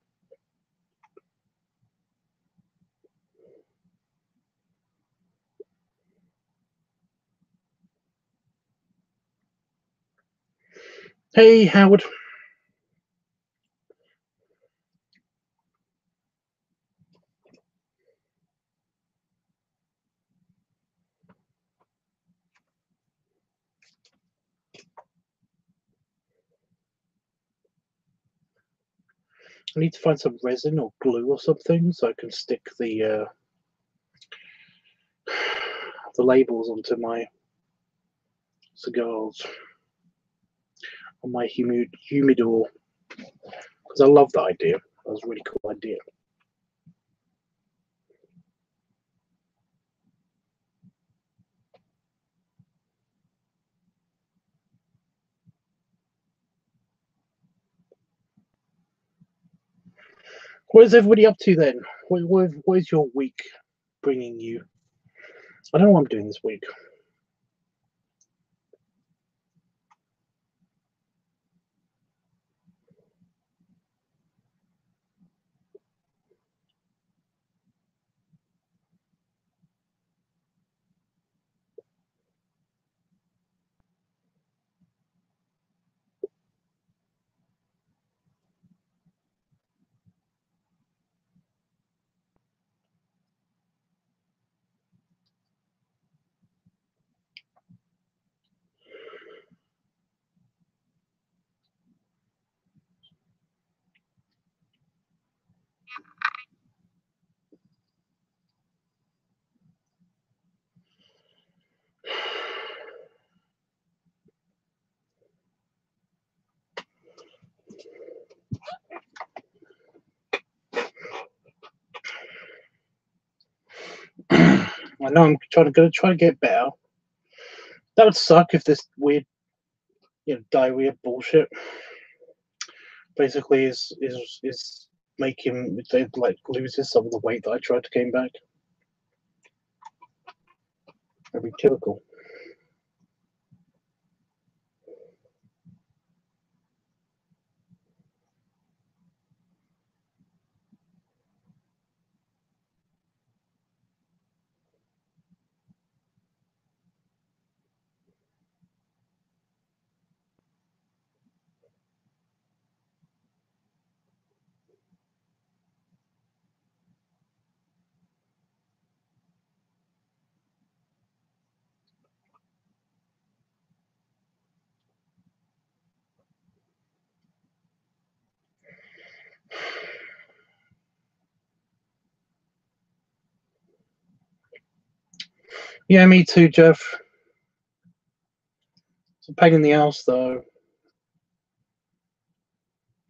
Hey Howard. I need to find some resin or glue or something so I can stick the labels onto my cigars on my humidor because I love that idea. That was a really cool idea. What is everybody up to then? What is your week bringing you? I don't know what I'm doing this week. I know I'm gonna try to get better. That would suck if this weird, diarrhea bullshit basically is making like loses some of the weight that I tried to gain back. That'd be typical. Yeah, me too, Jeff. It's a pain in the ass, though.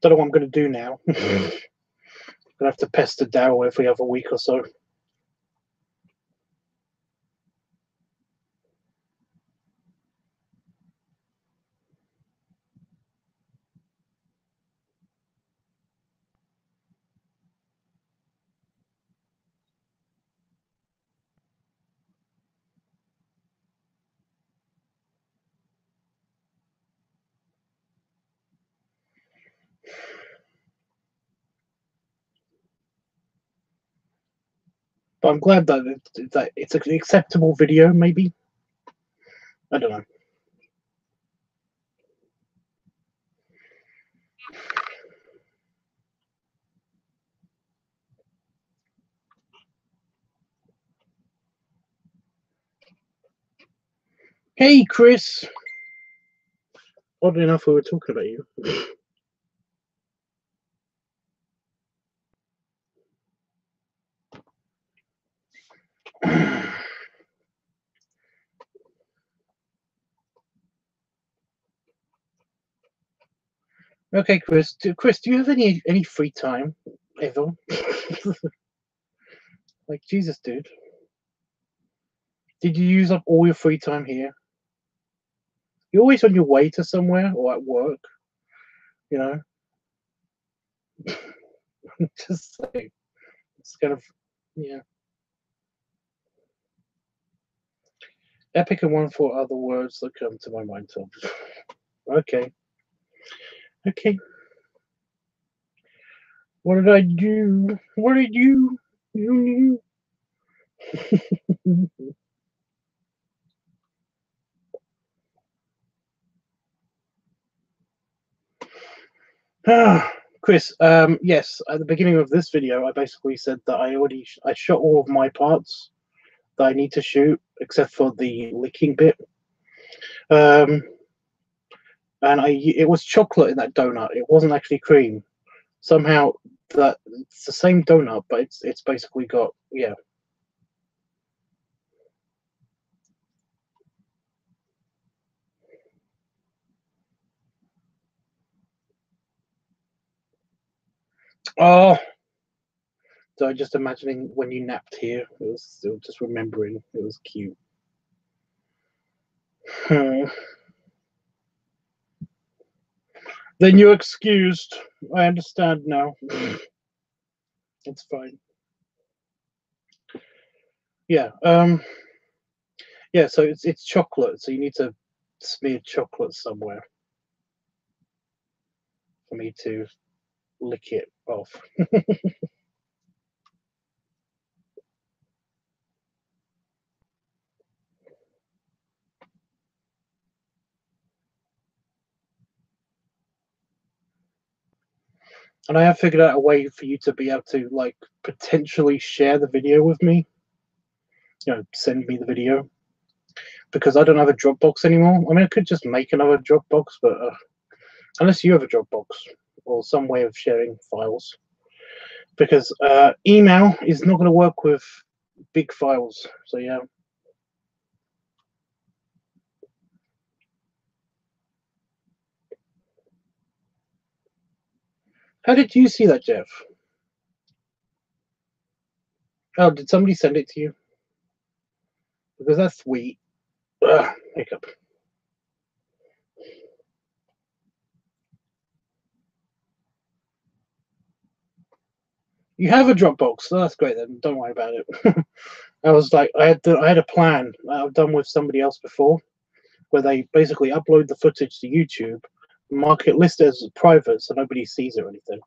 Don't know what I'm going to do now. I'm going to have to pester Daryl every other week or so. But I'm glad that it's an acceptable video, maybe. I don't know. Hey, Chris. Oddly enough, we were talking about you. Okay, Chris. Do you have any free time ever? Like, Jesus, dude. Did you use up all your free time here? You're always on your way to somewhere or at work, you know? Just saying. It's kind of, yeah. Epic and one for other words that come to my mind. So, okay. Okay. What did I do? What did you? You knew. Chris, yes, at the beginning of this video, I basically said that I shot all of my parts that I need to shoot, except for the licking bit. And it was chocolate in that donut. It wasn't actually cream. Somehow that it's the same donut, but it's basically got, yeah. Oh, so just imagining when you napped here. It was just remembering. It was cute. Then you're excused. I understand now. It's fine. Yeah. Yeah. So it's chocolate. So you need to smear chocolate somewhere for me to lick it off. And I have figured out a way for you to be able to like potentially share the video with me. Send me the video because I don't have a Dropbox anymore. I mean, I could just make another Dropbox, but unless you have a Dropbox or some way of sharing files, because email is not going to work with big files. So yeah. How did you see that, Jeff? Oh, did somebody send it to you? because that's sweet. Ugh, hiccup. You have a Dropbox, so that's great then. Don't worry about it. I was like, I had a plan I've done with somebody else before, where they basically upload the footage to YouTube, mark it, list it as private so nobody sees it or anything,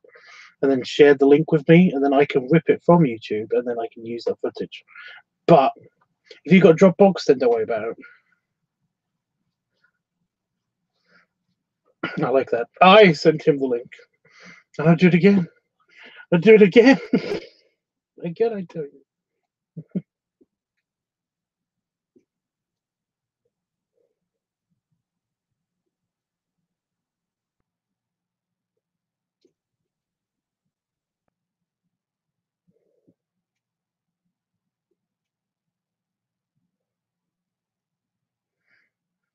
and then share the link with me, and then I can rip it from YouTube, and then I can use that footage. But if you got Dropbox, then don't worry about it. I like that. I sent him the link. And I'll do it again. I'll do it again. Again, I do it.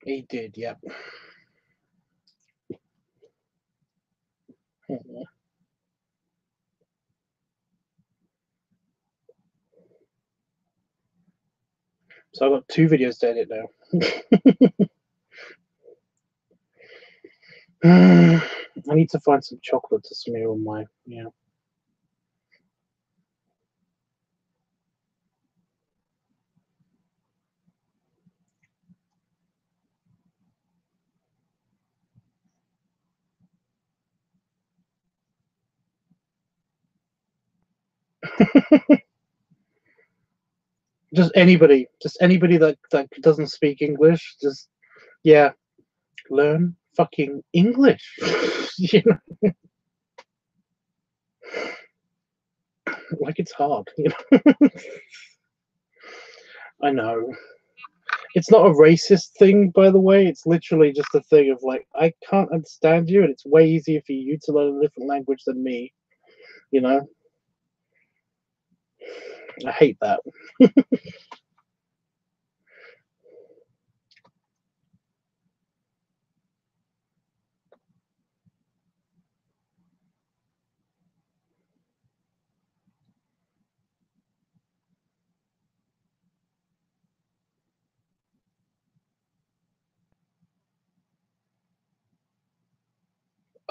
He did, yep. So I've got 2 videos to edit now. I need to find some chocolate to smear on my, yeah. Just anybody that doesn't speak English, just, yeah, learn fucking English. You know, like it's hard. You know, I know. It's not a racist thing, by the way. It's literally just a thing of like, I can't understand you, and it's way easier for you to learn a different language than me. You know, I hate that.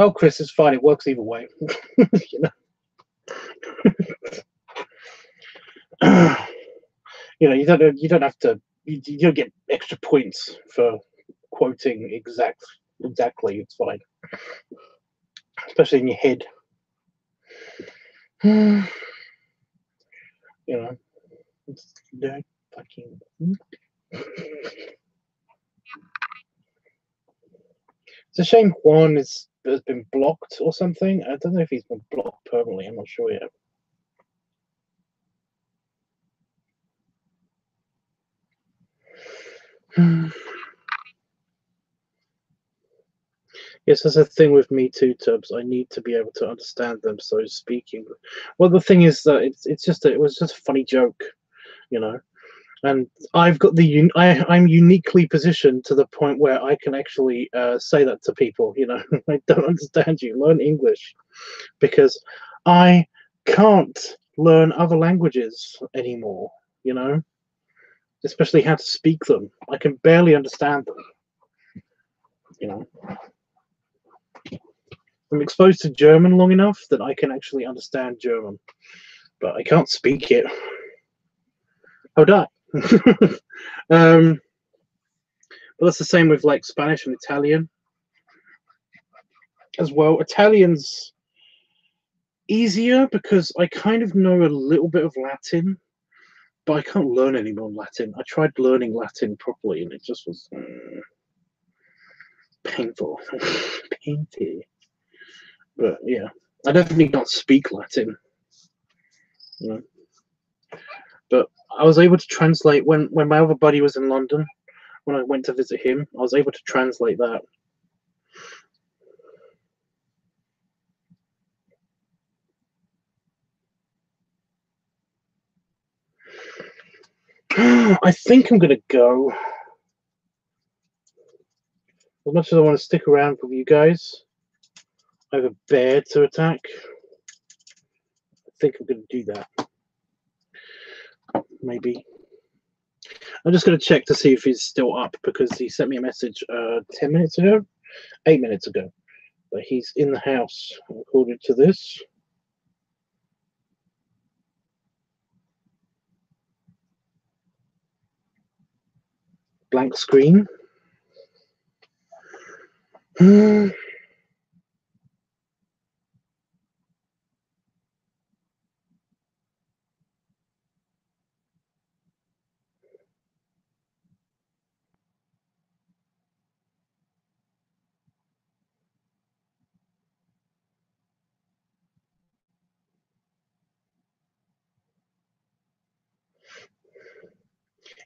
Oh, Chris, it's fine. It works either way. You know, you know, you don't have to. You don't get extra points for quoting exactly. It's fine, especially in your head. You know, it's no fucking. It's a shame Juan has been blocked or something. I don't know if he's been blocked permanently. I'm not sure yet. Yes, there's a thing with me too, Tubbs. I need to be able to understand them. So speaking, well, the thing is that it was just a funny joke, you know. And I've got I'm uniquely positioned to the point where I can actually say that to people. You know, I don't understand you. Learn English, because I can't learn other languages anymore. You know, especially how to speak them. I can barely understand them. You know, I'm exposed to German long enough that I can actually understand German, but I can't speak it. I'll die. But that's the same with like Spanish and Italian as well. Italian's easier because I kind of know a little bit of Latin, but I can't learn any more Latin. I tried learning Latin properly and it just was painful. Painful. But yeah, I definitely can't speak Latin. You know? But I was able to translate when my other buddy was in London, when I went to visit him, I was able to translate that. I think I'm going to go. As much as I want to stick around with you guys, I have a bear to attack. I think I'm going to do that. Maybe. I'm just going to check to see if he's still up, because he sent me a message 10 minutes ago, 8 minutes ago. But he's in the house, according to this. Blank screen.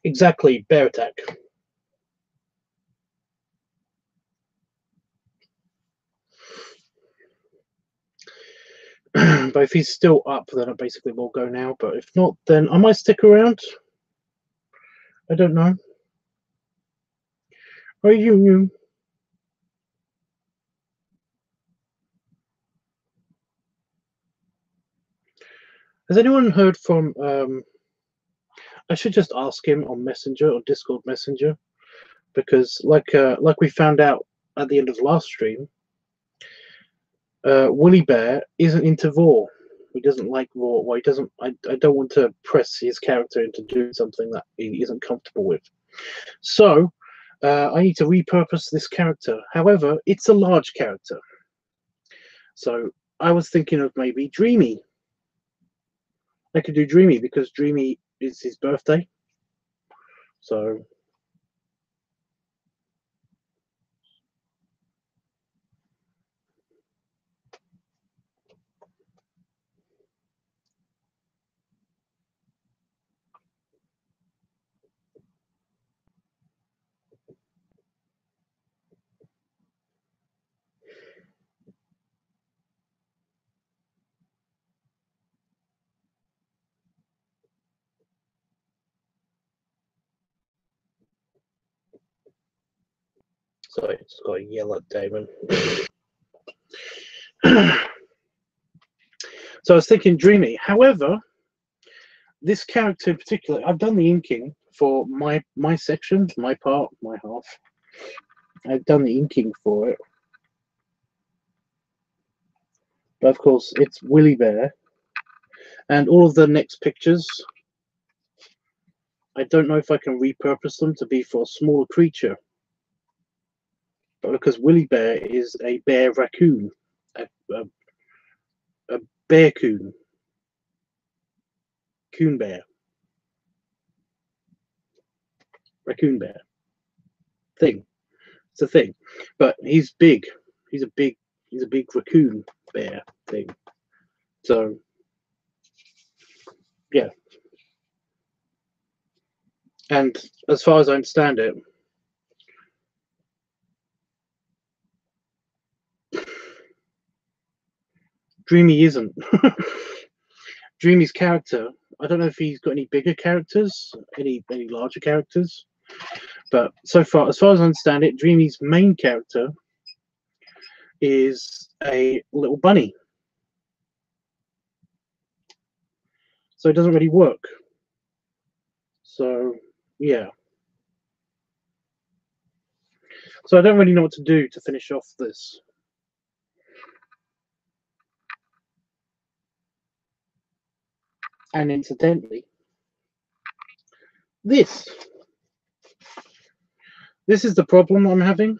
Exactly, bear attack. But if he's still up, then I basically will go now. But if not, then I might stick around. I don't know. Are you? Has anyone heard from? I should just ask him on Messenger or Discord Messenger, because like we found out at the end of the last stream, Woolly Bear isn't into Vor. He doesn't like Vor. Well, he doesn't. I don't want to press his character into doing something that he isn't comfortable with. So I need to repurpose this character. However, it's a large character. So I was thinking of maybe Dreamy. I could do Dreamy because Dreamy is his birthday. So sorry, it's got a yell at Damon. So I was thinking Dreamy. However, this character in particular, I've done the inking for my section, my part, my half. I've done the inking for it. But of course, it's Willy Bear. And all of the next pictures, I don't know if I can repurpose them to be for a smaller creature. But because Willy Bear is a bear raccoon, a bear coon bear, raccoon bear thing. It's a thing, but he's big. He's a big raccoon bear thing. So yeah. And as far as I understand it, Dreamy isn't. Dreamy's character, I don't know if he's got any bigger characters, any larger characters, but so far, as far as I understand it, Dreamy's main character is a little bunny. So it doesn't really work. So yeah. So I don't really know what to do to finish off this. And incidentally, this is the problem I'm having.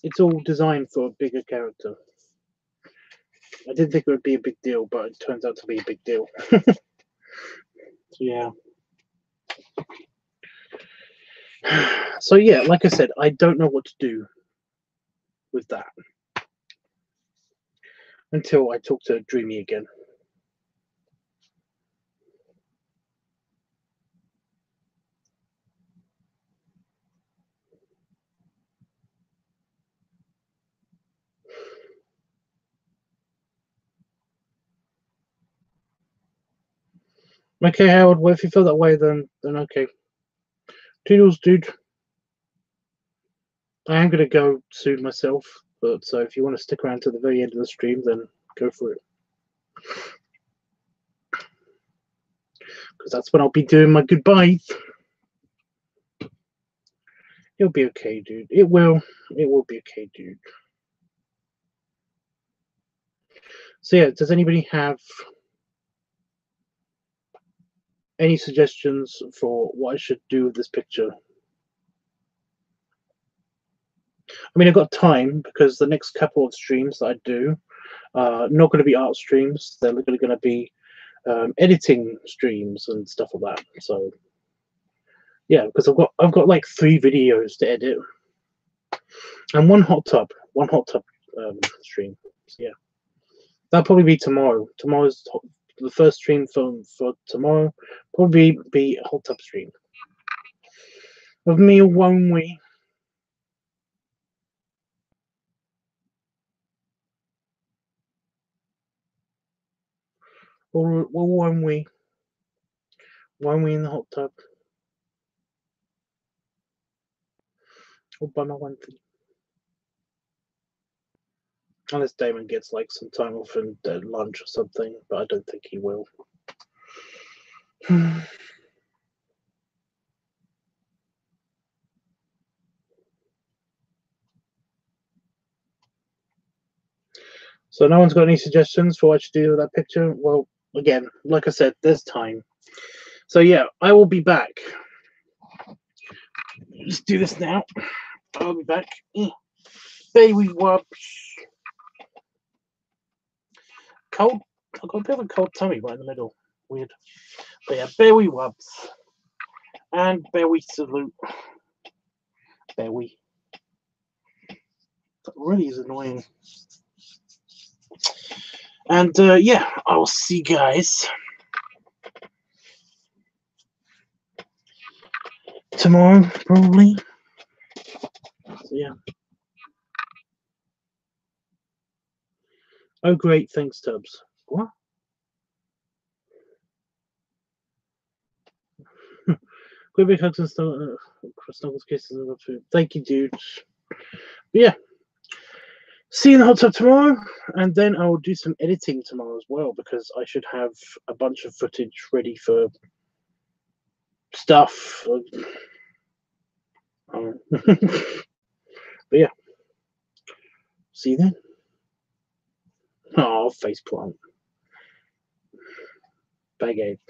It's all designed for a bigger character. I didn't think it would be a big deal, but it turns out to be a big deal. Yeah. So yeah, like I said, I don't know what to do with that until I talk to Dreamy again. Okay, Howard, well, if you feel that way, then okay. Toodles, dude. I am going to go soon myself. But so if you want to stick around to the very end of the stream, then go for it. Because that's when I'll be doing my goodbyes. It'll be okay, dude. It will be okay, dude. So yeah, does anybody have any suggestions for what I should do with this picture? I mean, I've got time because the next couple of streams that I do are not going to be art streams. They're going to be editing streams and stuff like that. So yeah, because I've got like 3 videos to edit and one hot tub stream. So yeah, that'll probably be tomorrow. Tomorrow's the first stream for tomorrow. Probably be a hot tub stream of me, won't we? Or won't we? Won't we in the hot tub? Or by my one thing. Unless Damon gets like some time off and lunch or something, but I don't think he will. So no one's got any suggestions for what I should do with that picture? Well, again, like I said, there's time. So yeah, I will be back. Let's do this now. I'll be back. Baby wubs. Cold. I've got a bit of a cold tummy right in the middle. Weird. But yeah, berry wubs. And berry salute. Berry. That really is annoying. And yeah, I'll see you guys tomorrow, probably. So yeah. Oh great, thanks, Tubbs. What? Great big hugs and stuff. Snuggles, kisses, and food. Thank you, dude. But yeah. See you in the hot tub tomorrow, and then I will do some editing tomorrow as well because I should have a bunch of footage ready for stuff. But yeah, see you then. Oh, faceplant. Bag aid.